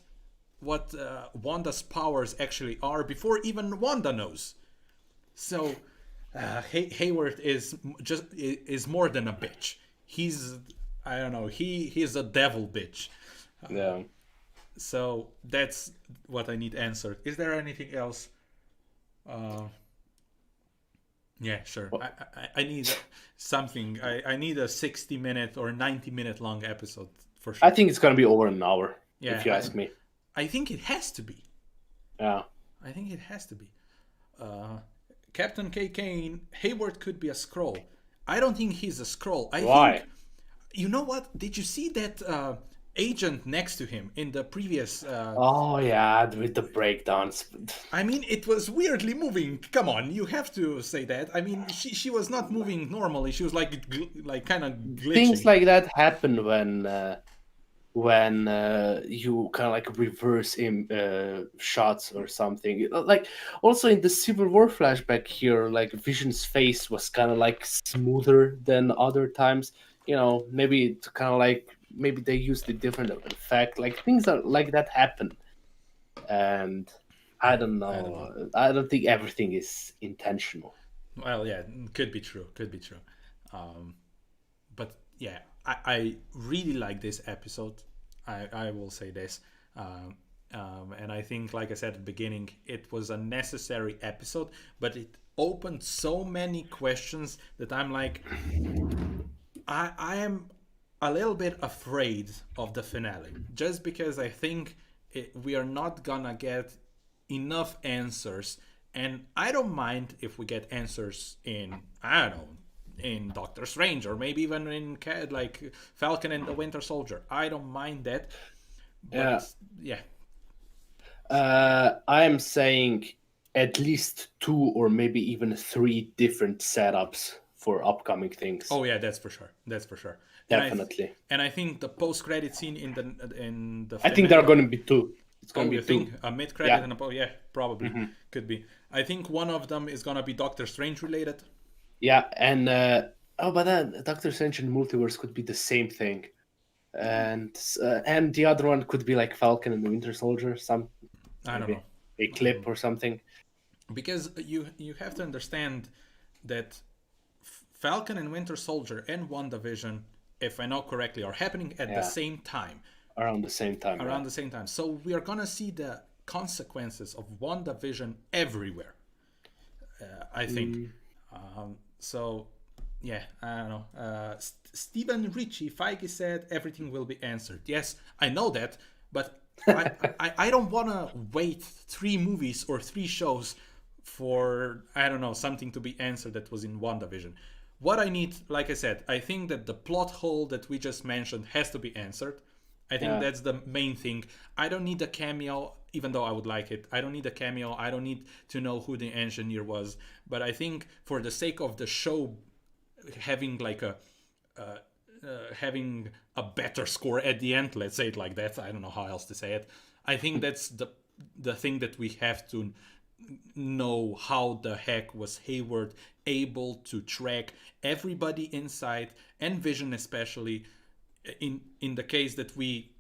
Wanda's powers actually are before even Wanda knows. So Hayward is more than a bitch. He's he's a devil bitch. Yeah. So that's what I need answered. Is there anything else? Yeah, sure. I need something. I need a 60-minute or 90-minute long episode for sure. I think it's gonna be over an hour. Yeah, if you ask me. I think it has to be. Yeah. I think it has to be. Captain K. Kane, Hayward could be a Skrull. I don't think he's a Skrull. I Why? think, you know what? Did you see that agent next to him in the previous? Oh yeah, with the breakdowns. I mean, it was weirdly moving. Come on, you have to say that. I mean, she was not moving normally. She was like kind of Things glitching. like that happen when you kind of like reverse shots or something. Like also in the Civil War flashback here, like Vision's face was kind of like smoother than other times. Maybe it's kind of like maybe they used a different effect. Like things are like that happen, and I don't I don't know. know. I don't think everything is intentional. Well, yeah, could be true. Could be true. But yeah, I really like this episode. I will say this. And I think, like I said at the beginning, it was a necessary episode, but it opened so many questions that I'm like, I am a little bit afraid of the finale, just because I think we are not gonna get enough answers. And I don't mind if we get answers in, I don't know, in Doctor Strange, or maybe even in like Falcon and the Winter Soldier. I don't mind that, Yeah. but yeah. I am saying at least 2 or maybe even 3 different setups for upcoming things. Oh yeah, that's for sure. That's for sure. Definitely. And I think the post-credit scene in the I think there are going to be 2. It's going Oh, to you be 2. think a mid-credit Yeah. and a yeah, probably could be. I think one of them is gonna be Doctor Strange related. Yeah, and but then Doctor Strange and Multiverse could be the same thing. And the other one could be like Falcon and the Winter Soldier, I don't maybe know, a clip or something. because you have to understand that Falcon and Winter Soldier and WandaVision, if I know correctly, are happening at the Yeah. same time. Around the same time. Around the same time. So we are gonna see the consequences of WandaVision everywhere. I think. So yeah, I don't know. Stephen Ritchie, Feige said everything will be answered. Yes, I know that, but I don't want to wait 3 movies or 3 shows for, I don't know, something to be answered that was in WandaVision. What I need, like I said, I think that the plot hole that we just mentioned has to be answered. I think Yeah. that's the main thing. I don't need a cameo, even though I would like it. I don't need a cameo. I don't need to know who the engineer was. But I think for the sake of the show having like having a better score at the end, let's say it like that. I don't know how else to say it. I think that's the thing that we have to know. How the heck was Hayward able to track everybody inside, and Vision especially, in the case that we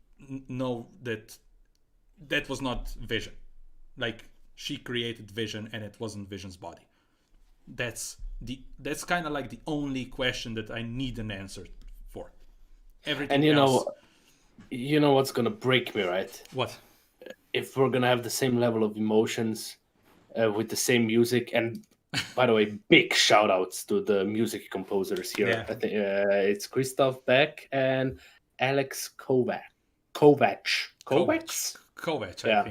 know that was not Vision, like she created Vision and it wasn't Vision's body. That's kind of like the only question that I need an answer for. Everything And else, you know what's gonna break me, right? what? If we're gonna have the same level of emotions with the same music. And by the way, big shout outs to the music composers here. Yeah. I think it's Christoph Beck and Alex Kovacs. I Yeah.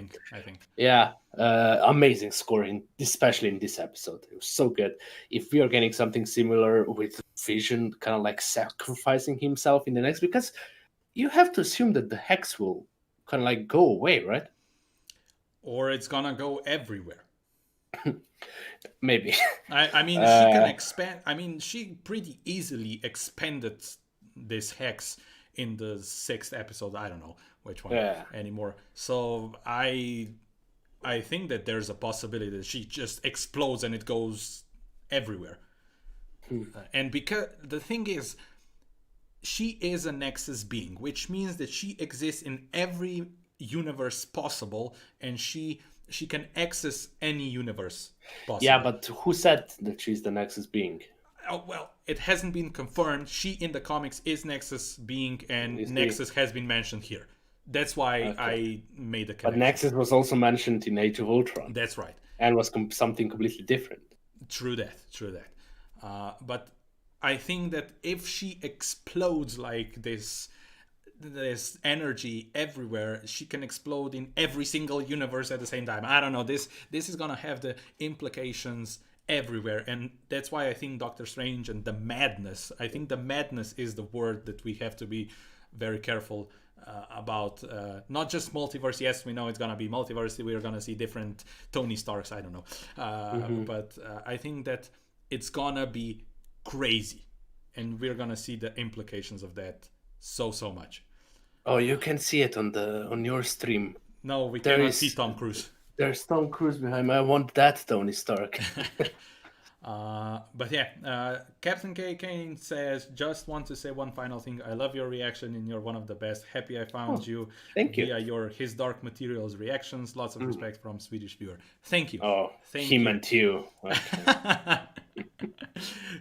think. Yeah, amazing scoring, especially in this episode. It was so good. If we are getting something similar with Vision, kind of like sacrificing himself in the next, because you have to assume that the hex will kind of like go away, right? Or it's gonna go everywhere. Maybe. I mean, she can expand. I mean, she pretty easily expanded this hex in the 6th episode. I don't know which one anymore. So I think that there's a possibility that she just explodes and it goes everywhere. And because the thing is, she is a Nexus being, which means that she exists in every universe possible, and she can access any universe possible. Yeah, but who said that she's the Nexus being? Oh, well, it hasn't been confirmed. She in the comics is Nexus being, and Nexus has been mentioned here. That's why I made the connection. But Nexus was also mentioned in Age of Ultron. That's right. And was something completely different. True that. But I think that if she explodes like this energy everywhere, she can explode in every single universe at the same time. I don't know. This is gonna have the implications everywhere, and that's why I think Doctor Strange and the madness, I think the madness is the word that we have to be very careful about. Not just multiverse. Yes, we know it's gonna be multiverse, we're gonna see different Tony Starks, I don't know, but I think that it's gonna be crazy, and we're gonna see the implications of that so much. Oh, you can see it on your stream. No, we There cannot is- see Tom Cruise. There's Tom Cruise behind me. I want that Tony Stark. But yeah, Captain K. Kane says, just want to say one final thing. I love your reaction and you're one of the best. Happy I found you thank you. via your His Dark Materials reactions. Lots of respect from Swedish viewer. Thank you. Oh, Thank he you. meant you. Okay.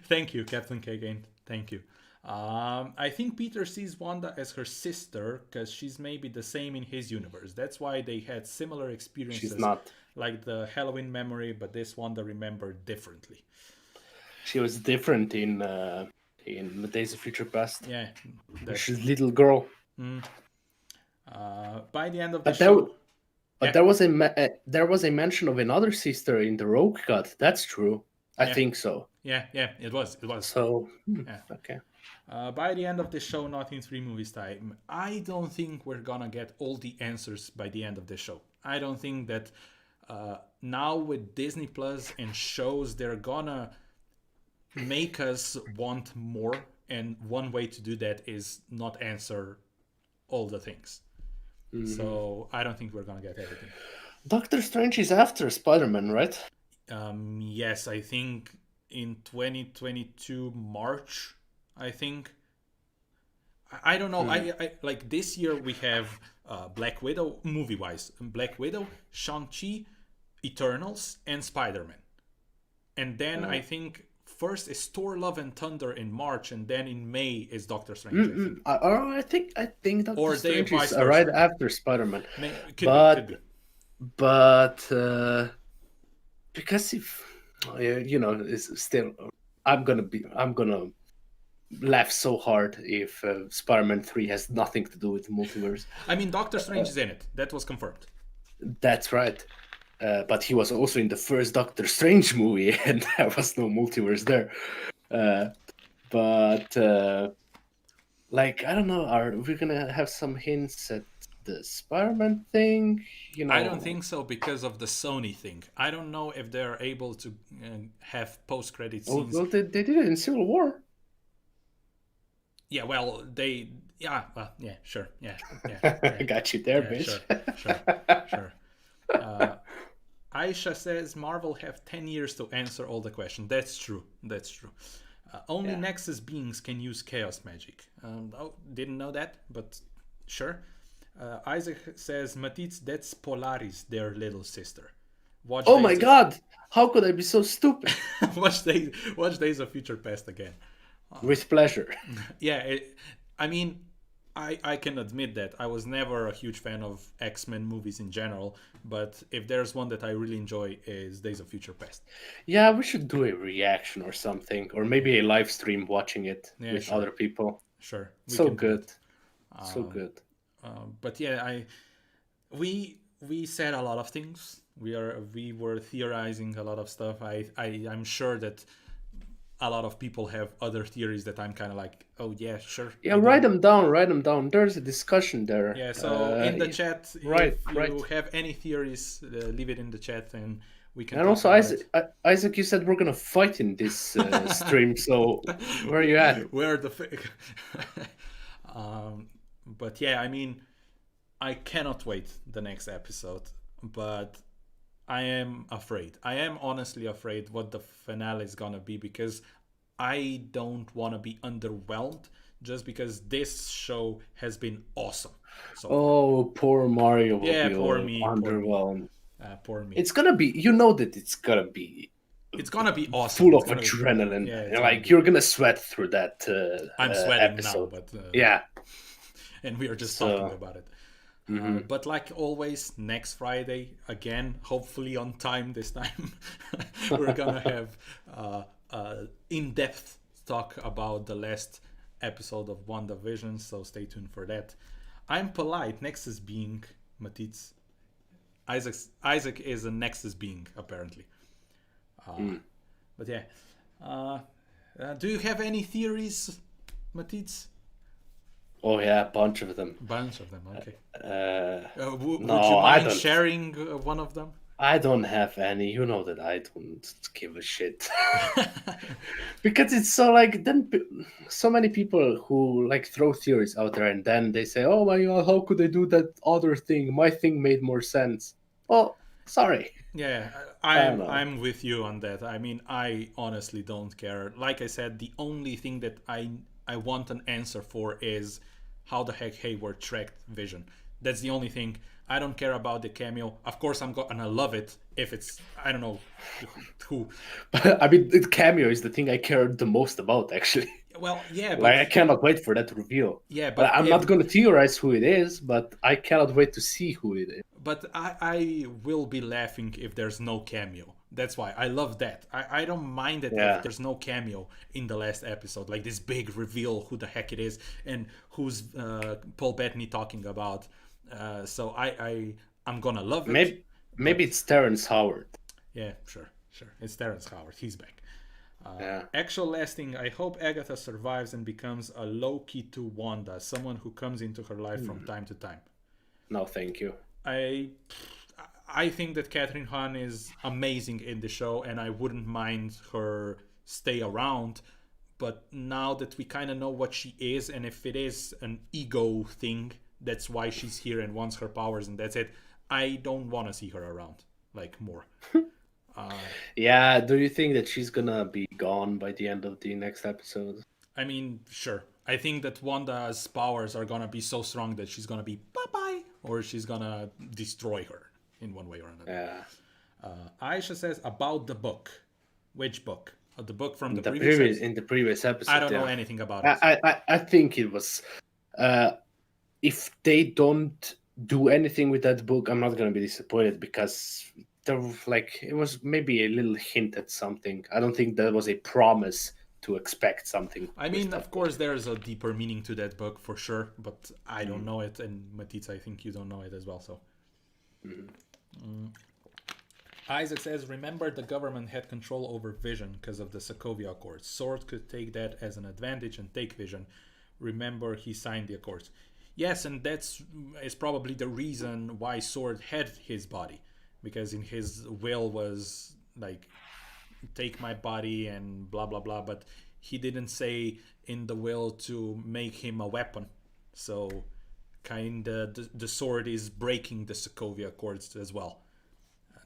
Thank you, Captain K. Kane. Thank you. I think Peter sees Wanda as her sister because she's maybe the same in his universe. That's why they had similar experiences. She's not. Like the Halloween memory, but this Wanda remembered differently. She was different in the Days of Future Past. Yeah. She's a little girl. By the end of the But show... there was a mention of another sister in the Rogue Cut. That's true. I think so. Yeah, it was. So, yeah. Okay. By the end of the show, not in 3 movies time, I don't think we're gonna get all the answers by the end of the show. I don't think that now with Disney Plus and shows, they're gonna make us want more, and one way to do that is not answer all the things. So I don't think we're gonna get everything. Doctor Strange is after Spider-Man, right? Yes, I think in 2022 March, I think. I don't know. I like this year we have Black Widow, movie-wise, Black Widow, Shang-Chi, Eternals, and Spider-Man. And then I think first is Thor: Love and Thunder in March, and then in May is Doctor Strange. I think Doctor Strange is versa. right after Spider-Man. Could be. But because if it's still, I'm gonna laugh so hard if Spider-Man 3 has nothing to do with the multiverse. I mean, Doctor Strange is in it. That was confirmed. That's right. But he was also in the first Doctor Strange movie, and there was no multiverse there. I don't know. Are we gonna have some hints at the Spider-Man thing? I don't think so because of the Sony thing. I don't know if they're able to have post-credit scenes. Well, they did it in Civil War. Yeah, well, sure. Yeah. I got you there, bitch. Sure. Aisha says Marvel have 10 years to answer all the questions. That's true. Only Nexus beings can use chaos magic. Didn't know that, but sure. Isaac says, Matitz, that's Polaris, their little sister. My God! How could I be so stupid? Watch Days of Future Past again. With pleasure. Yeah, I can admit that I was never a huge fan of X-Men movies in general, but if there's one that I really enjoy is Days of Future Past. Yeah, we should do a reaction or something, or maybe a live stream watching it with other people. Sure. So good. So good. But yeah, we said a lot of things. We were theorizing a lot of stuff. I'm sure that a lot of people have other theories that I'm kind of like, oh yeah, sure. Yeah, write them down. There's a discussion there. Yeah, so in the chat, if you have any theories, leave it in the chat and we can. And also, Isaac, you said we're gonna fight in this stream. So where are you at? Where the but yeah, I mean, I cannot wait the next episode, but I am afraid. I am honestly afraid what the finale is gonna be, because I don't want to be underwhelmed just because this show has been awesome. So poor Mario. Poor me. Underwhelmed. Poor me. It's gonna be. You know that it's gonna be. It's gonna be awesome. Full of adrenaline. You're gonna sweat through that. I'm sweating episode. now, but yeah. And we are just talking about it. But like always, next Friday, again, hopefully on time this time, we're gonna have in-depth talk about the last episode of WandaVision, so stay tuned for that. I'm polite. Nexus being Matitz. Isaac is a Nexus being, apparently. But yeah, do you have any theories, Matits? Oh yeah, a bunch of them. Bunch of them. Okay. Would you No, I mind don't. sharing one of them? I don't have any. You know that I don't give a shit. Because it's so like then so many people who like throw theories out there and then they say, "Oh my god, how could they do that other thing? My thing made more sense." Well, sorry. Yeah, I don't know. I'm with you on that. I mean, I honestly don't care. Like I said, the only thing that I want an answer for is how the heck Hayward tracked Vision. That's the only thing. I don't care about the cameo. Of course, I'm gonna love it if it's, I don't know who. But I mean, the cameo is the thing I care the most about, actually. Well, yeah, Like, I but cannot wait for that reveal. yeah, But but I'm not going to theorize who it is, but I cannot wait to see who it is. but I will be laughing if there's no cameo. That's why I love that. I don't mind it Yeah. if there's no cameo in the last episode, like this big reveal who the heck it is and who's Paul Bettany talking about. So I'm gonna love it. Maybe it's Terrence Howard. Yeah, sure. It's Terrence Howard. He's back. Yeah. Actual last thing, I hope Agatha survives and becomes a Loki to Wanda, someone who comes into her life from time to time. No, thank you. I think that Catherine Hahn is amazing in the show, and I wouldn't mind her stay around. But now that we kind of know what she is, and if it is an ego thing, that's why she's here and wants her powers, and that's it. I don't want to see her around like more. Yeah, do you think that she's gonna be gone by the end of the next episode? I mean, sure. I think that Wanda's powers are gonna be so strong that she's gonna be bye bye, or she's gonna destroy her in one way or another. Yeah. Aisha says about the book. Which book? The book from the The previous previous episode? in the previous episode. I don't know yeah. anything about it. I think it was. If they don't do anything with that book, I'm not gonna be disappointed because there, like, it was maybe a little hint at something. I don't think that was a promise to expect something. I mean, of course, there's a deeper meaning to that book for sure, but I don't know it, and Matitza, I think you don't know it as well. So, Isaac says, "Remember, the government had control over Vision because of the Sokovia Accords. Sword could take that as an advantage and take Vision. Remember, he signed the Accords." Yes, and that's is probably the reason why Sword had his body, because in his will was like, take my body and blah blah blah, but he didn't say in the will to make him a weapon. So kinda the sword is breaking the Sokovia Accords as well,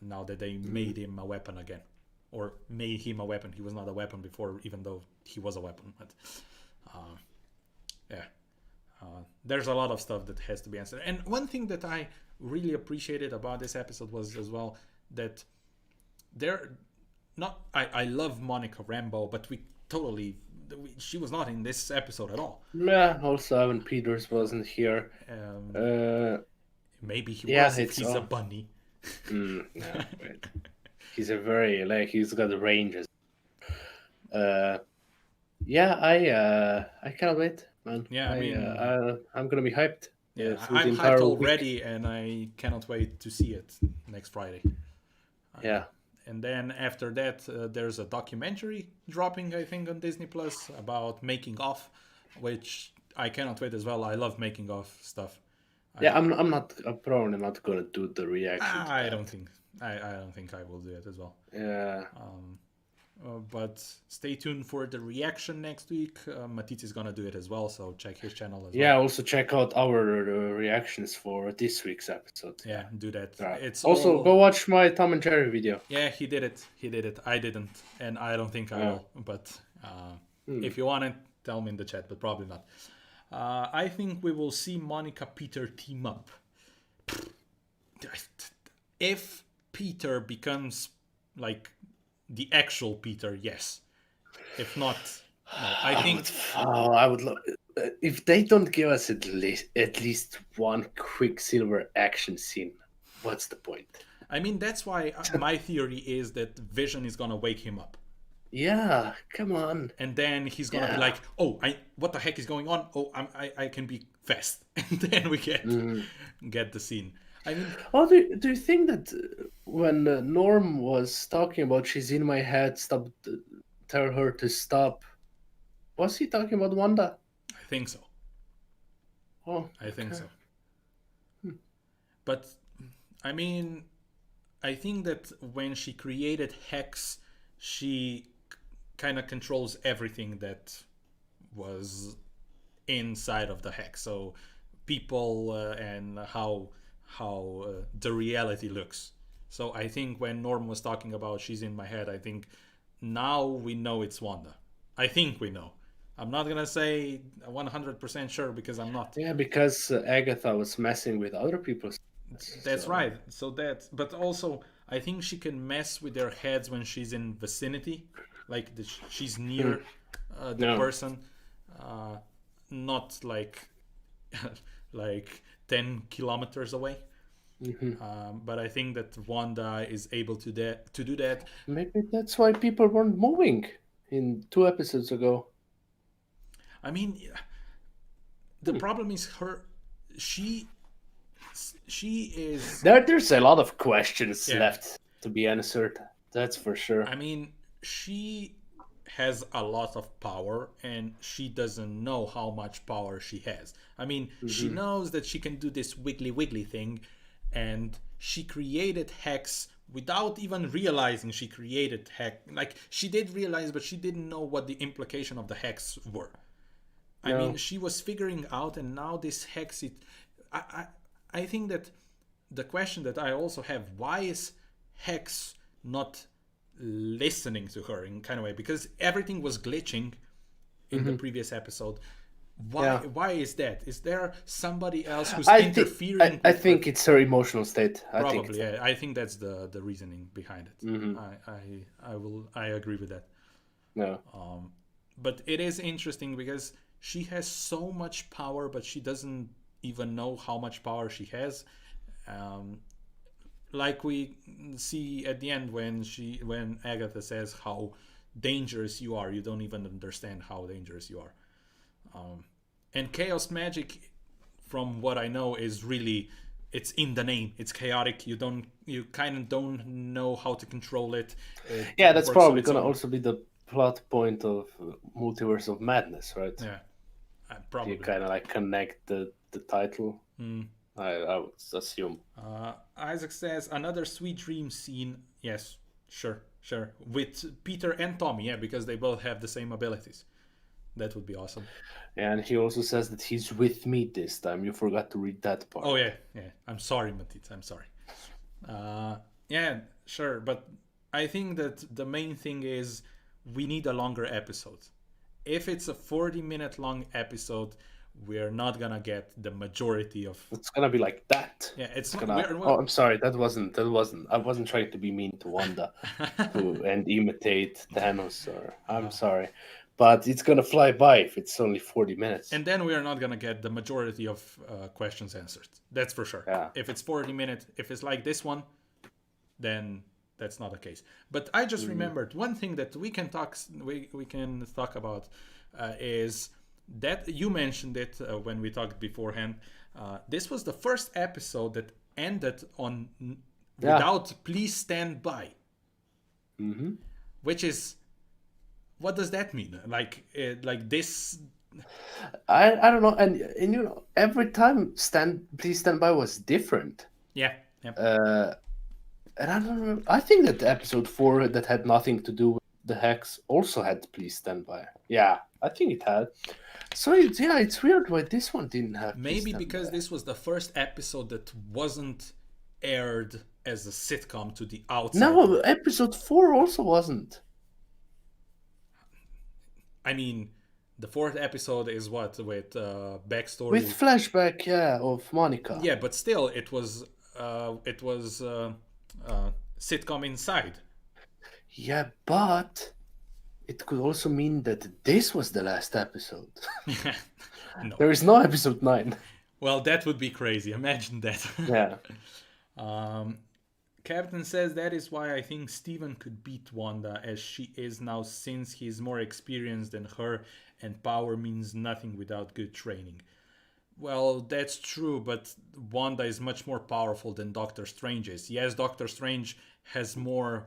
now that they made him a weapon again, or made him a weapon. He was not a weapon before, even though he was a weapon. But yeah, there's a lot of stuff that has to be answered. And one thing that I really appreciated about this episode was as well that there not I love Monica Rambeau, but she was not in this episode at all. Yeah. Also, Evan Peters wasn't here. Maybe he was if he's all... a bunny. No, right. He's a very he's got ranges. Yeah, I cannot wait, man. Yeah, I mean, I'm gonna be hyped. Yeah, I'm hyped already, and I cannot wait to see it next Friday. Yeah. And then after that, there's a documentary dropping, I think, on Disney Plus about making of, which I cannot wait as well. I love making of stuff. Yeah, I'm probably not gonna do the reaction. I don't think I will do it as well. Yeah. But stay tuned for the reaction next week. Matisse is gonna do it as well, so check his channel as well. Yeah, also check out our reactions for this week's episode. Yeah, do that. It's also go watch my Tom and Jerry video. Yeah, he did it. I didn't, and I don't think I will. But if you want it, tell me in the chat. But probably not. I think we will see Monica Peter team up. If Peter becomes like the actual Peter, yes. If not, no. I would love if they don't give us at least one Quicksilver action scene. What's the point? I mean, that's why my theory is that Vision is gonna wake him up. Yeah, come on. And then he's gonna be like, "Oh, what the heck is going on? Oh, I can be fast." And then we get the scene. I mean, Oh, do you think that when Norm was talking about she's in my head, stop, tell her to stop, was he talking about Wanda? I think so. Oh, I think okay. so. But I mean, I think that when she created Hex, she kind of controls everything that was inside of the Hex. So people and how the reality looks. So I think when Norm was talking about she's in my head, I think now we know it's Wanda. I think we know. I'm not gonna say 100% sure because I'm not. Yeah, because Agatha was messing with other people's heads, That's so right. So that, but also I think she can mess with their heads when she's in vicinity, like she's hmm. near the No. person, uh, not like like 10 kilometers away. Hmm. But I think that Wanda is able to do that. Maybe that's why people weren't moving in 2 episodes ago. I mean, the Hmm. problem is her. She she is There's a lot of questions yeah. left to be answered. That's for sure. I mean, she has a lot of power and she doesn't know how much power she has. I mean, she Hmm. knows that she can do this wiggly wiggly thing and she created Hex without even realizing she created Hex. Like she did realize, but she didn't know what the implication of the Hex were. I mean, No. she was figuring out, and now this Hex. I think that the question that I also have: why is Hex not listening to her in kind of way? Because everything was glitching in the Hmm. previous episode. Why? Yeah. Why is that? Is there somebody else who's I think interfering I with her? think it's her emotional state. I think Probably, it's yeah. I think that's the reasoning behind it. hmm. I agree with that. No. But it is interesting because she has so much power, but she doesn't even know how much power she has. Um, like we see at the end when Agatha says how dangerous you are, you don't even understand how dangerous you are. And chaos magic, from what I know, is really it's in the name. It's chaotic. You kind of don't know how to control it. It Yeah, that's works on probably its gonna own. also be the plot point of Multiverse of Madness, right? Yeah, If you probably. kind of like connect the title, Mm. I would assume. Isaac says another sweet dream scene. Yes, sure, sure. With Peter and Tommy, yeah, because they both have the same abilities. That would be awesome. And he also says that he's with me this time. You forgot to read that Oh part. yeah, yeah. I'm sorry, Matitz. I'm sorry. Yeah, sure. But I think that the main thing is we need a longer episode. If it's a 40-minute long episode, we're not gonna get the majority of. It's gonna be like that. Yeah, it's It's not. gonna. Oh, I'm sorry. That wasn't. I wasn't trying to be mean to Wanda, to and imitate Thanos. Or I'm sorry, but it's gonna fly by if it's only 40 minutes. And then we are not gonna get the majority of questions answered. That's for sure. Yeah. If it's 40 minutes, if it's like this one, then that's not the case. But I just Mhm. remembered one thing that we can talk about is that you mentioned it when we talked beforehand. This was the first episode that ended on Yeah. without "please stand by," Hmm. which is what does that mean? Like this? I don't know, and every time Please Stand By was different. Yeah, yeah. Uh, and I don't know. I think that episode 4 that had nothing to do with the hex also had Please Stand By. Yeah, I think it had. So it's weird why this one didn't have Please Maybe Stand because By. this was the first episode that wasn't aired as a sitcom to the outside No, world. episode 4 also wasn't. I mean, the fourth episode is what with With backstory. flashback, yeah, of Monica. Yeah, but still, it was sitcom inside. Yeah, but it could also mean that this was the last episode. No. There is no episode 9. Well, that would be crazy. Imagine that. Yeah. Captain says that is why I think Steven could beat Wanda as she is now since he's more experienced than her and power means nothing without good training. Well, that's true, but Wanda is much more powerful than Doctor Strange is. Yes, Doctor Strange has more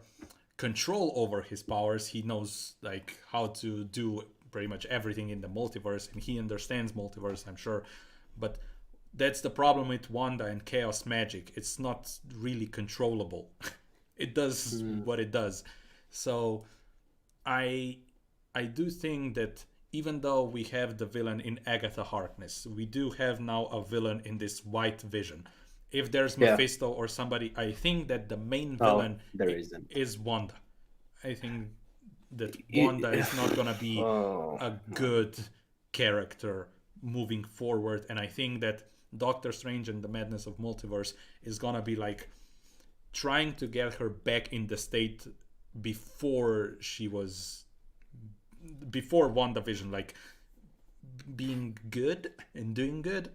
control over his powers. He knows like how to do pretty much everything in the multiverse, and he understands multiverse, I'm sure. But that's the problem with Wanda and chaos magic. It's not really controllable. It does Mm. what it does. So I I do think that even though we have the villain in Agatha Harkness, we do have now a villain in this White Vision. If there's Yeah. Mephisto or somebody, I think that the main No, villain there isn't. is Wanda. I think that Wanda It- is not gonna be oh, a good character moving forward, and I think that Doctor Strange and the Madness of Multiverse is gonna be like trying to get her back in the state before she was before WandaVision, like being good and doing good.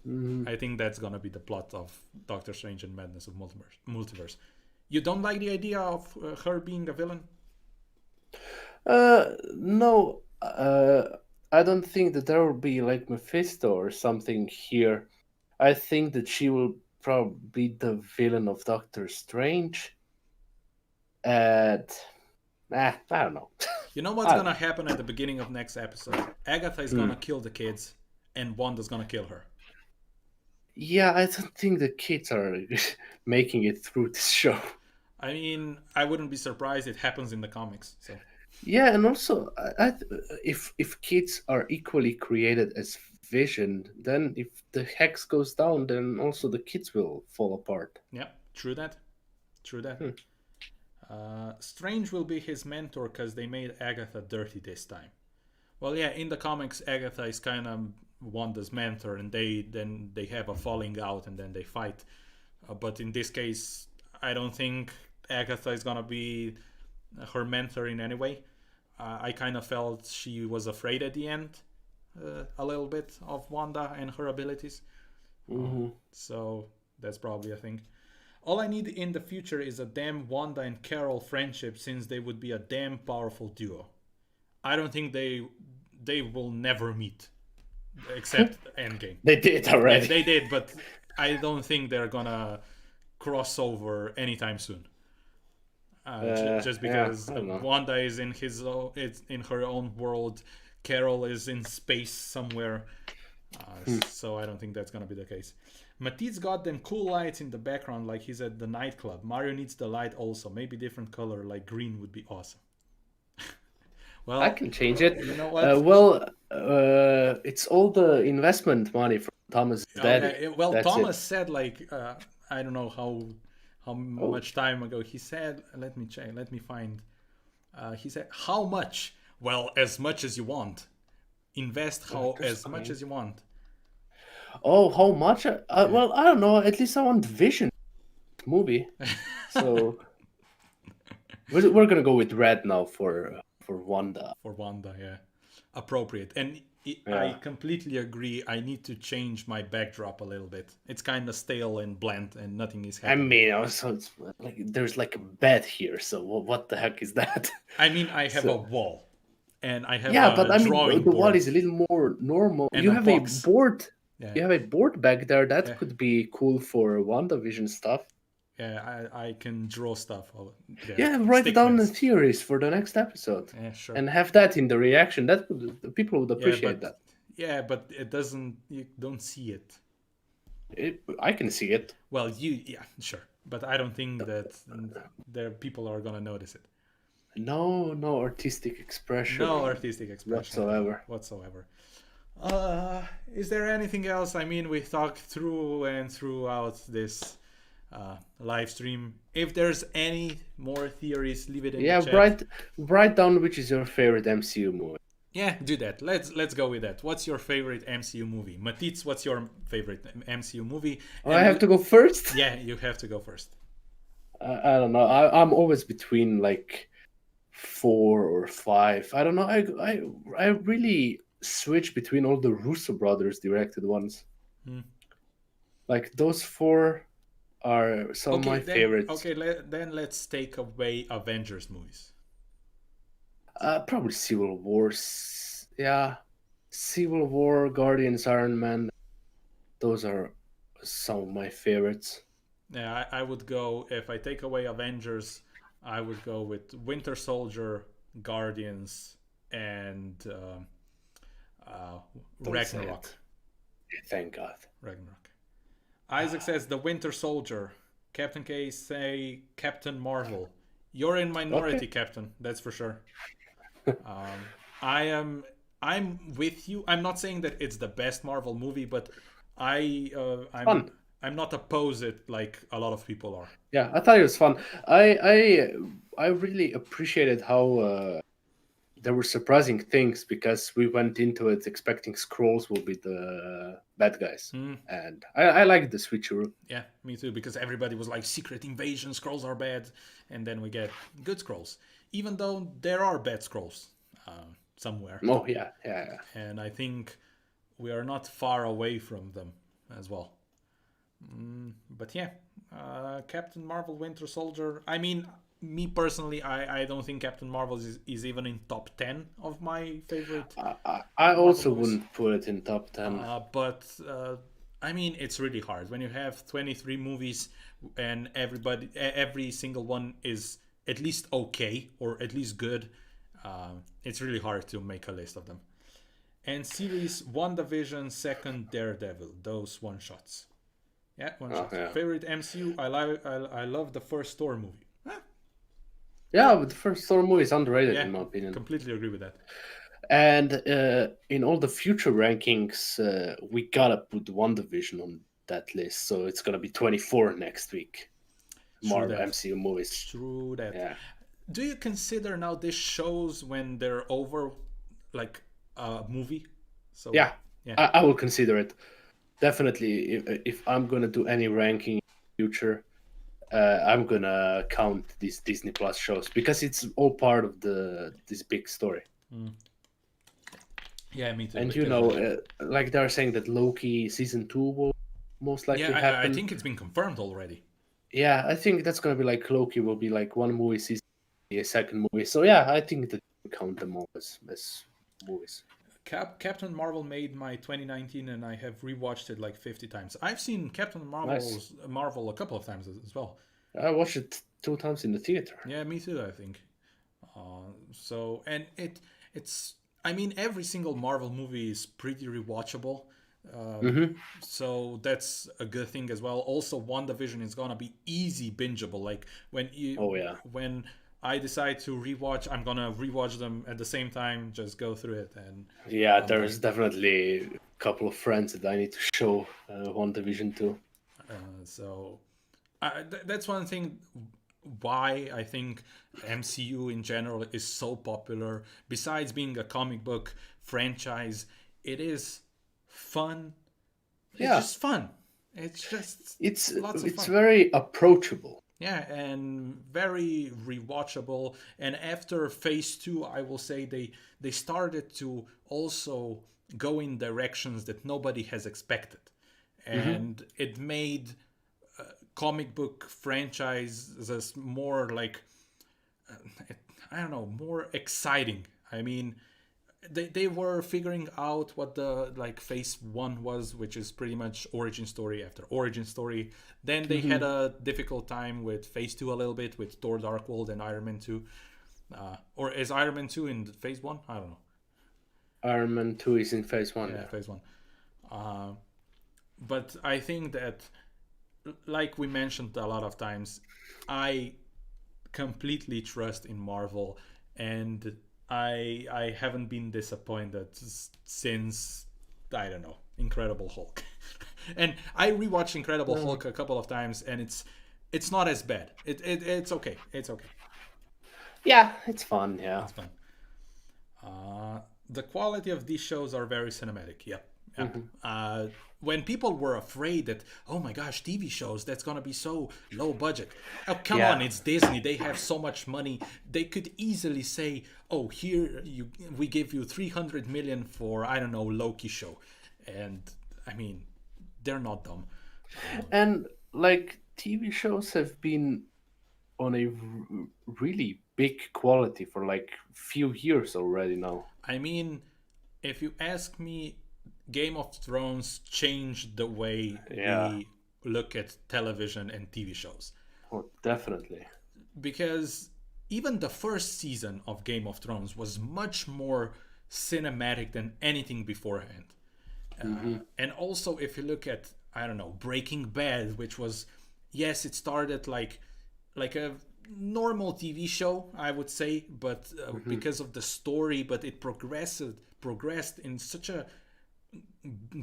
mm. I think that's gonna be the plot of Doctor Strange and Madness of Multiverse. You don't like the idea of her being a villain? No, I don't think that there will be like Mephisto or something here. I think that she will probably be the villain of Doctor Strange. And I don't know. You know what's I don't gonna know. happen at the beginning of next episode? Agatha is Hmm. gonna kill the kids, and Wanda's gonna kill her. Yeah, I don't think the kids are making it through this show. I mean, I wouldn't be surprised. It happens in the comics. So Yeah, and also, if kids are equally created as Vision, then if the hex goes down, then also the kids will fall apart. yeah, true that. True that. Hmm. Strange will be his mentor because they made Agatha dirty this time. Well, yeah, in the comics, Agatha is kind of Wanda's mentor, and they have a falling out, and then they fight. But in this case, I don't think Agatha is gonna be her mentor in any way. I kind of felt she was afraid at the end, a little bit of Wanda and her abilities. Hmm. So that's probably a thing. All I need in the future is a damn Wanda and Carol friendship, since they would be a damn powerful duo. I don't think they will never meet, except Endgame. They did Yeah, already. they did, but I don't think they're gonna cross over anytime soon. Just Yeah, because I don't know. Wanda is in it's in her own world, Carol is in space somewhere, Hmm. so I don't think that's gonna be the case. Matisse got them cool lights in the background, like he's at the nightclub. Mario needs the light also, maybe different color, like green would be awesome. I Well, can change it. you know what? It's all the investment money from Thomas' Oh daddy. yeah. Well, That's it. Thomas said like I don't know how Oh, much time ago he said. Let me check. Let me find. He said how much? Well, as much as you want. Invest how that's as much fine. as you want. Oh, how much? Yeah. Well, I don't know. At least I want Vision movie. So we're gonna go with red now for Wanda. For Wanda, yeah, appropriate. And I Yeah. completely agree. I need to change my backdrop a little bit. It's kind of stale and bland, and nothing is I happening. mean, also it's like there's like a bed here. So what the heck is that? I mean, I have a So wall, and I have yeah, a but I mean, drawing the wall board is a little more normal. and You a have a box. board. Yeah, You have a board back there. That yeah. could be cool for WandaVision stuff. Yeah, I can draw stuff. Yeah, Yeah, write down the stickmans. theories for the next episode Yeah, sure. and have that in the reaction. That would the people would Yeah, appreciate but that. it doesn't. You don't see it. I can see it. Well, yeah, sure, but I don't think that there people are gonna notice it. No artistic No expression artistic expression at all whatsoever. whatsoever. Is there anything else? I mean, we talked through and throughout this live stream. If there's any more theories, leave it in the Yeah, chat. write down which is your favorite MCU movie. Yeah, do that. Let's go with that. What's your favorite MCU movie? Matitz, what's your favorite MCU movie? Oh, I have to go first. Yeah, you have to go first. I don't know. I'm always between like 4 or 5. I don't know. I really switch between all the Russo brothers directed ones. Hmm. Like those 4 are some of my favorites. Then let's take away Avengers movies. Probably Civil War. Yeah, Civil War, Guardians, Iron Man, Those are some of my favorites. Yeah, I would go, if I take away Avengers, I would go with Winter Soldier, Guardians, and uh, Don't say Ragnarok. it. Thank God. Ragnarok. Isaac says the Winter Soldier. Captain K say Captain Marvel. You're in Okay. minority, Captain. That's for sure. I am. I'm with you. I'm not saying that it's the best Marvel movie, but I Fun. I'm not opposed it like a lot of people are. Yeah, I thought it was fun. I really appreciated how there were surprising things because we went into it expecting scrolls will be the bad guys, and I like the switcheroo. Yeah, me too. Because everybody was like, secret invasion scrolls are bad, and then we get good scrolls, even though there are bad scrolls somewhere, Oh yeah, yeah, yeah. and I think we are not far away from them as well. But yeah, Captain Marvel, Winter Soldier. I mean, me personally, I don't think Captain Marvel is even in top 10 of my favorite I Marvel also movies. wouldn't put it in top 10. But I mean, it's really hard when you have 23 movies and every single one is at least okay or at least good. It's really hard to make a list of them. And series WandaVision, second Daredevil, those one shots. Yeah, one Oh, shot. yeah. Favorite MCU? I love the first Thor movie. Yeah, but the first Thor movie is underrated Yeah, in my opinion. completely agree with that. And in all the future rankings, we gotta put WandaVision on that list. So it's gonna be 24 next week. True More that. MCU movies. True that. Yeah. Do you consider now these shows when they're over like a movie? So Yeah, yeah, I will consider it. Definitely, if I'm gonna do any ranking in the future, I'm gonna count these Disney Plus shows because it's all part of this big story. yeah, me too. And Because like they're saying that Loki season 2 will most yeah, likely I happen. think it's been confirmed already. Yeah, I think that's gonna be like Loki will be like one movie season, a second movie. So yeah, I think that we count them all as movies. Captain Marvel made my 2019, and I have rewatched it like 50 times. I've seen Captain Nice. Marvel a couple of times as well. I watched it 2 times in the theater. Yeah, me too. I think. So and it's I mean every single Marvel movie is pretty rewatchable. Mm-hmm. So that's a good thing as well. Also, WandaVision is gonna be easy bingeable. Like Oh yeah. when I decide to rewatch, I'm gonna rewatch them at the same time. Just go through it, and Yeah, I'm done. there's definitely a couple of friends that I need to show WandaVision to. So that's one thing why I think MCU in general is so popular. Besides being a comic book franchise, it is fun. It's Yeah, just fun. It's just it's lots of it's fun. very approachable. Yeah, and very rewatchable. And after phase two, I will say they started to also go in directions that nobody has expected, Hmm. and it made comic book franchises more like I don't know, more exciting. I mean, they were figuring out what the like phase one was, which is pretty much origin story after origin story. Then they had Hmm. a difficult time with phase two a little bit with Thor: Dark World and Iron Man 2. Or is Iron Man 2 in phase one? I don't know. Iron Man 2 is in phase 1 Yeah, there. phase one. But I think that, like we mentioned a lot of times, I completely trust in Marvel, and I haven't been disappointed since I don't know Incredible Hulk, and I rewatched Incredible No. Hulk a couple of times, and it's not as bad. It's okay. It's okay. Yeah, it's fun. Yeah. It's fun. The quality of these shows are very cinematic. Yep. Yep. Hmm. When people were afraid that, oh my gosh, TV shows, that's gonna be so low budget. Oh come on, Yeah. it's Disney. They have so much money. They could easily say, oh here we give you 300 million for I don't know Loki show, and I mean they're not dumb. And like TV shows have been on a really big quality for like few years already now. I mean, if you ask me, Game of Thrones changed the way Yeah. we look at television and TV shows. Oh, definitely. Because even the first season of Game of Thrones was much more cinematic than anything beforehand. Hmm. And also, if you look at, I don't know, Breaking Bad, which was, yes, it started like a normal TV show, I would say, but Hmm. because of the story, but it progressed in such a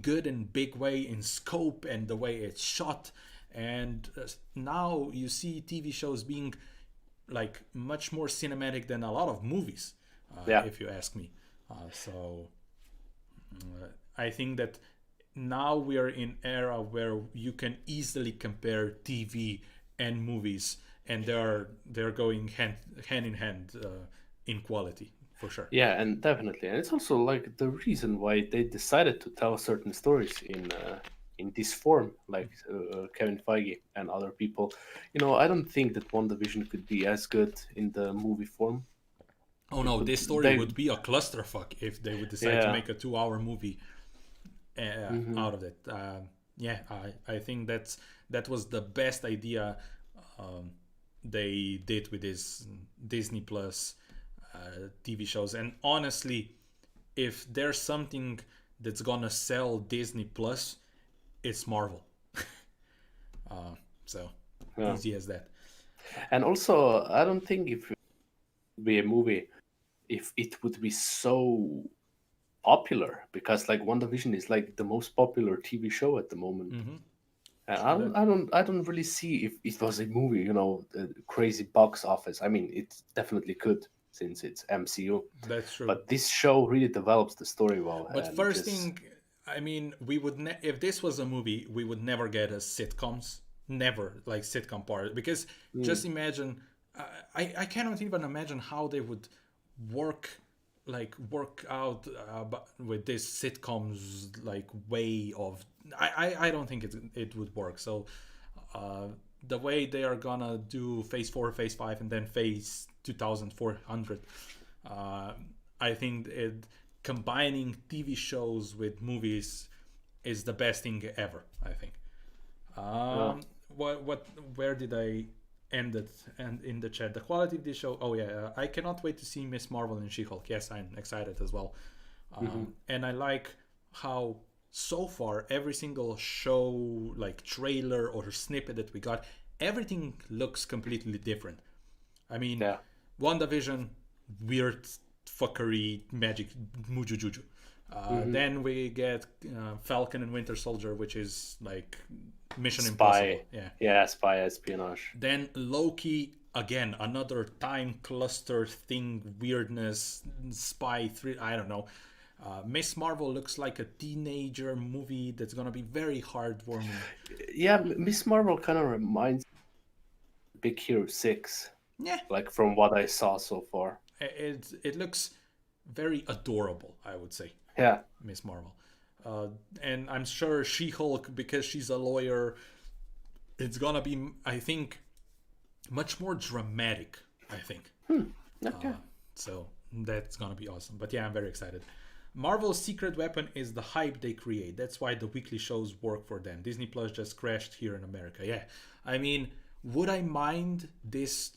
good and big way in scope and the way it's shot. And now you see TV shows being like much more cinematic than a lot of movies, Yeah. if you ask me. So I think that now we are in era where you can easily compare TV and movies, and they're going hand in hand in quality for sure. Yeah, and definitely, and it's also like the reason why they decided to tell certain stories in this form, like Kevin Feige and other people. I don't think that WandaVision could be as good in the movie form. Oh It no, would this story they would be a clusterfuck if they would decide to Yeah. make a 2 hour movie Hmm. out of it. Yeah, I think that was the best idea um, they did with this Disney Plus TV shows. And honestly, if there's something that's gonna sell Disney Plus, it's Marvel. So Yeah. easy as that. And also, I don't think if it would be a movie, if it would be so popular, because like WandaVision is like the most popular TV show at the moment. Hmm. And I True don't, that. I don't, I don't really see if it was a movie, crazy box office. I mean, it definitely could since it's MCU, That's true. but this show really develops the story well But and first just thing, I mean, we would if this was a movie, we would never get a sitcoms, never like sitcom part. Because mm, just imagine, I cannot even imagine how they would work work out with this sitcoms like way of. I don't think it would work. So uh, the way they are gonna do phase 4, phase 5, and then phase 2400, uh, I think combining TV shows with movies is the best thing ever. I think. uh, What where did I end it? And in the chat, the quality of this show. Oh yeah, I cannot wait to see Miss Marvel and She-Hulk. Yes, I'm excited as well. mhm. And I like how so far every single show, like trailer or snippet that we got, everything looks completely different. I mean, Yeah. WandaVision, weird fuckery, magic, muju juju. Hmm. Then we get Falcon and Winter Soldier, which is like Mission Impossible. Spy, Yeah. yeah, spy espionage. Then Loki, again, another time cluster thing, weirdness, spy three. I don't know. Miss Marvel looks like a teenager movie that's gonna be very heartwarming. Yeah, Miss Marvel kind of reminds Big Hero 6, Yeah, like from what I saw so far. it looks very adorable. I would say Yeah. Miss Marvel, uh, and I'm sure She-Hulk, because she's a lawyer, it's gonna be, I think, much more dramatic. I think. Hmm. Okay. So that's gonna be awesome. But yeah, I'm very excited. Marvel's secret weapon is the hype they create. That's why the weekly shows work for them. Disney Plus just crashed here in America. Yeah. I mean, would I mind this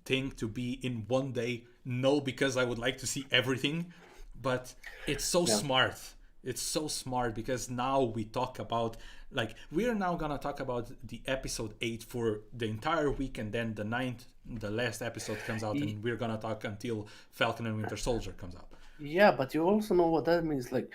thing to be in one day? No, because I would like to see everything. But it's so Yeah. smart. It's so smart because now we talk about, like, we are now gonna talk about the episode 8 for the entire week, and then the ninth, the last episode comes out, Y- and we're gonna talk until Falcon and Winter Soldier comes out. Yeah, but you also know what that means. Like,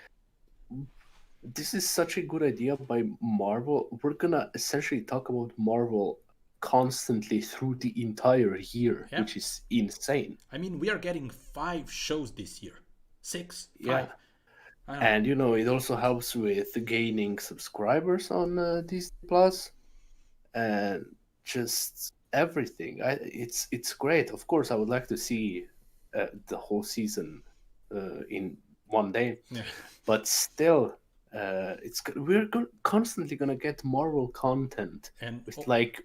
this is such a good idea by Marvel. We're gonna essentially talk about Marvel constantly through the entire year, Yeah. which is insane. I mean, we are getting 5 shows this year. Six, Yeah. 5. I don't know. And it also helps with gaining subscribers on Disney Plus and just everything. It's great. Of course, I would like to see the whole season in one day, Yeah. but still, constantly gonna get Marvel content And with like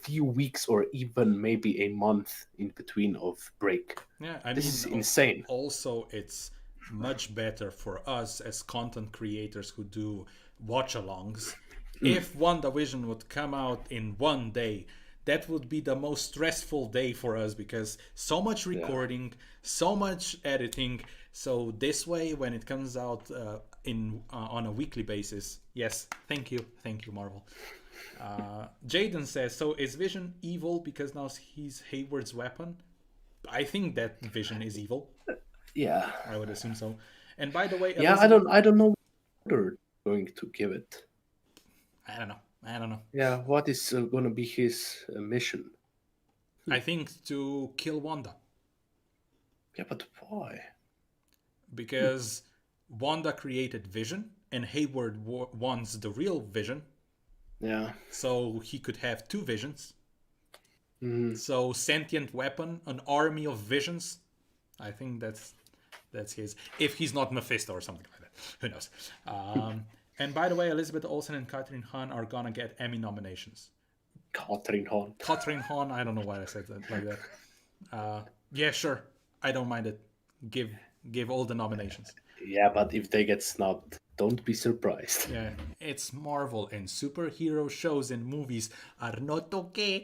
few weeks or even maybe a month in between of break. yeah, I This mean, is insane. also it's much better for us as content creators who do watch-alongs if WandaVision would come out in one day. That would be the most stressful day for us because so much recording, so much editing. So this way, when it comes out on a weekly basis, yes, thank you, Marvel. Jaden says, so is Vision evil because now he's Hayward's weapon? I think that Vision is evil. Yeah, I would assume so. And by the way, yeah, I don't know what they're going to give it. I don't know. Yeah, what is going to be his mission? I think to kill Wanda. Yeah, but why? Because Wanda created Vision, and Hayward wants the real Vision. Yeah. So he could have two Visions. Mm-hmm. So sentient weapon, an army of Visions. I think that's his. If he's not Mephisto or something like that, who knows? And by the way, Elizabeth Olsen and Kathryn Hahn are gonna get Emmy nominations. Kathryn Hahn. I don't know why I said that like that. Yeah, sure. I don't mind it. Give all the nominations. Yeah, but if they get snubbed, don't be surprised. Yeah, it's Marvel, and superhero shows and movies are not okay.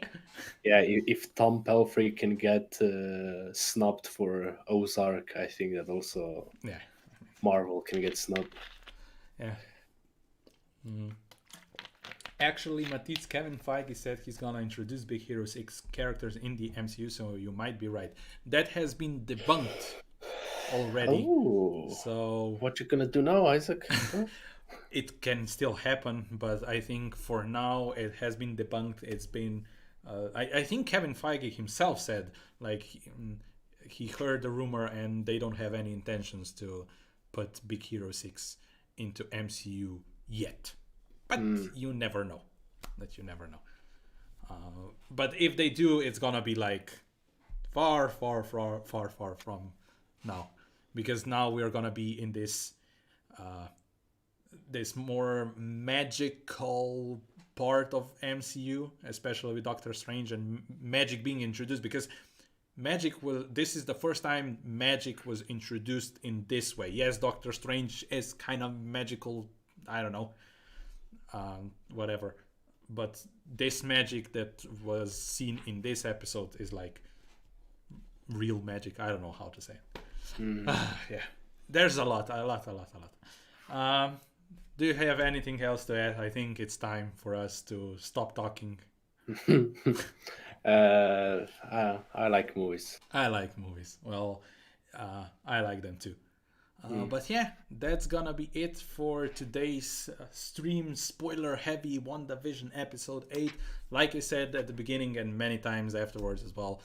Yeah, if Tom Pelphrey can get snubbed for Ozark, I think that also Marvel can get snubbed. Yeah. Actually, Matisse Kevin Feige said he's gonna introduce Big Hero 6 characters in the MCU, so you might be right. That has been debunked already. Oh, so what you gonna do now, Isaac? It can still happen, but I think for now it has been debunked. It's been I think Kevin Feige himself said like he heard the rumor and they don't have any intentions to put Big Hero 6 into MCU yet, but you never know. But if they do, it's gonna be like far from now, because now we're gonna be in this this more magical part of MCU, especially with Doctor Strange and magic being introduced, because this is the first time magic was introduced in this way. Yes, Doctor Strange is kind of magical, I don't know, whatever, but this magic that was seen in this episode is like real magic. I don't know how to say it. Yeah, there's a lot. Do you have anything else to add? I think it's time for us to stop talking. I like movies. Well, I like them too. But yeah, that's gonna be it for today's stream spoiler heavy WandaVision episode 8. Like I said at the beginning and many times afterwards as well,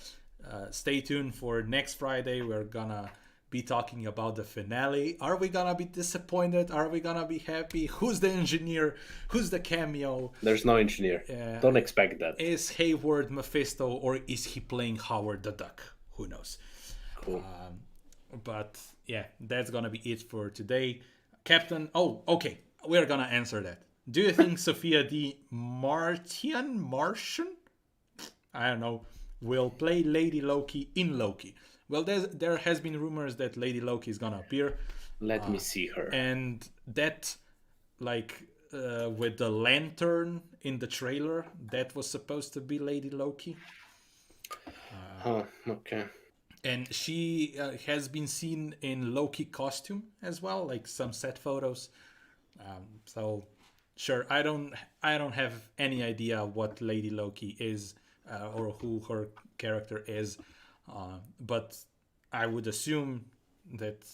stay tuned for next Friday. We're gonna be talking about the finale. Are we gonna be disappointed? Are we gonna be happy? Who's the engineer? Who's the cameo? There's no engineer. Don't expect that. Is Hayward Mephisto, or is he playing Howard the Duck? Who knows? Cool. But yeah, that's gonna be it for today. Captain, okay, we're gonna answer that. Do you think Sophia the Martian? I don't know, will play Lady Loki in Loki? Well, there has been rumors that Lady Loki is gonna appear. Let me see her. And that, like, with the lantern in the trailer, that was supposed to be Lady Loki. Okay. And she has been seen in Loki costume as well, like some set photos. So, sure, I don't have any idea what Lady Loki is or who her character is. But I would assume that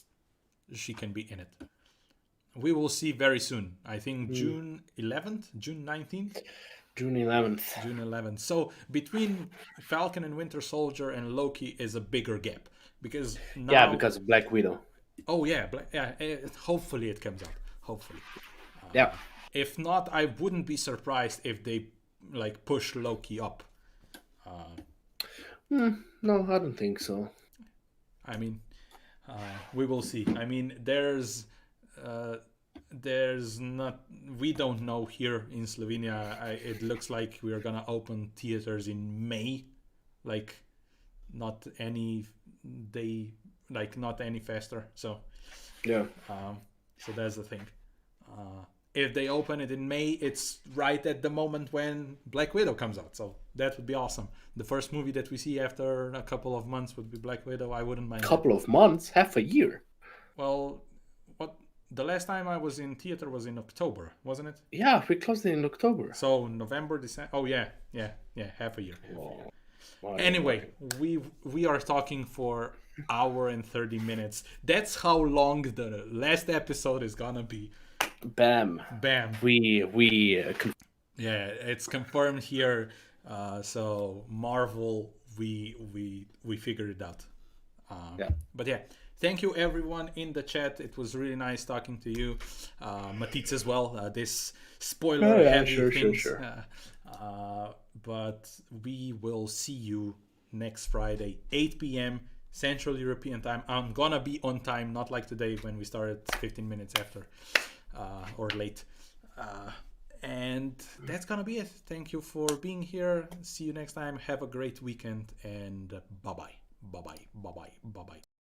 she can be in it. We will see very soon. I think June 11th, June 19th? June 11th. June 11th. So between Falcon and Winter Soldier and Loki is a bigger gap. Because now... Yeah, because of Black Widow. Oh, yeah. Hopefully it comes out. Hopefully. Yeah. If not, I wouldn't be surprised if they like push Loki up. No, I don't think so. I mean, we will see. I mean, there's not. We don't know here in Slovenia. It looks like we are gonna open theaters in May, like not any day, like not any faster. So Yeah. So that's the thing. If they open it in May, it's right at the moment when Black Widow comes out. So that would be awesome. The first movie that we see after a couple of months would be Black Widow. I wouldn't mind that. Couple of months, half a year. Well, what the last time I was in theater was in October, wasn't it? Yeah, we closed it in October. So November, December. Oh yeah, half a year. Wow. Anyway, we are talking for hour and 30 minutes. That's how long the last episode is gonna be. Bam. Yeah, it's confirmed here. So Marvel, we figured it out. Yeah. But yeah, thank you everyone in the chat. It was really nice talking to you, Matitz as well. This spoiler heavy things. Sure. But we will see you next Friday, 8 p.m. Central European time. I'm gonna be on time, not like today when we started 15 minutes after or late. And that's gonna be it. Thank you for being here. See you next time. Have a great weekend, and bye bye.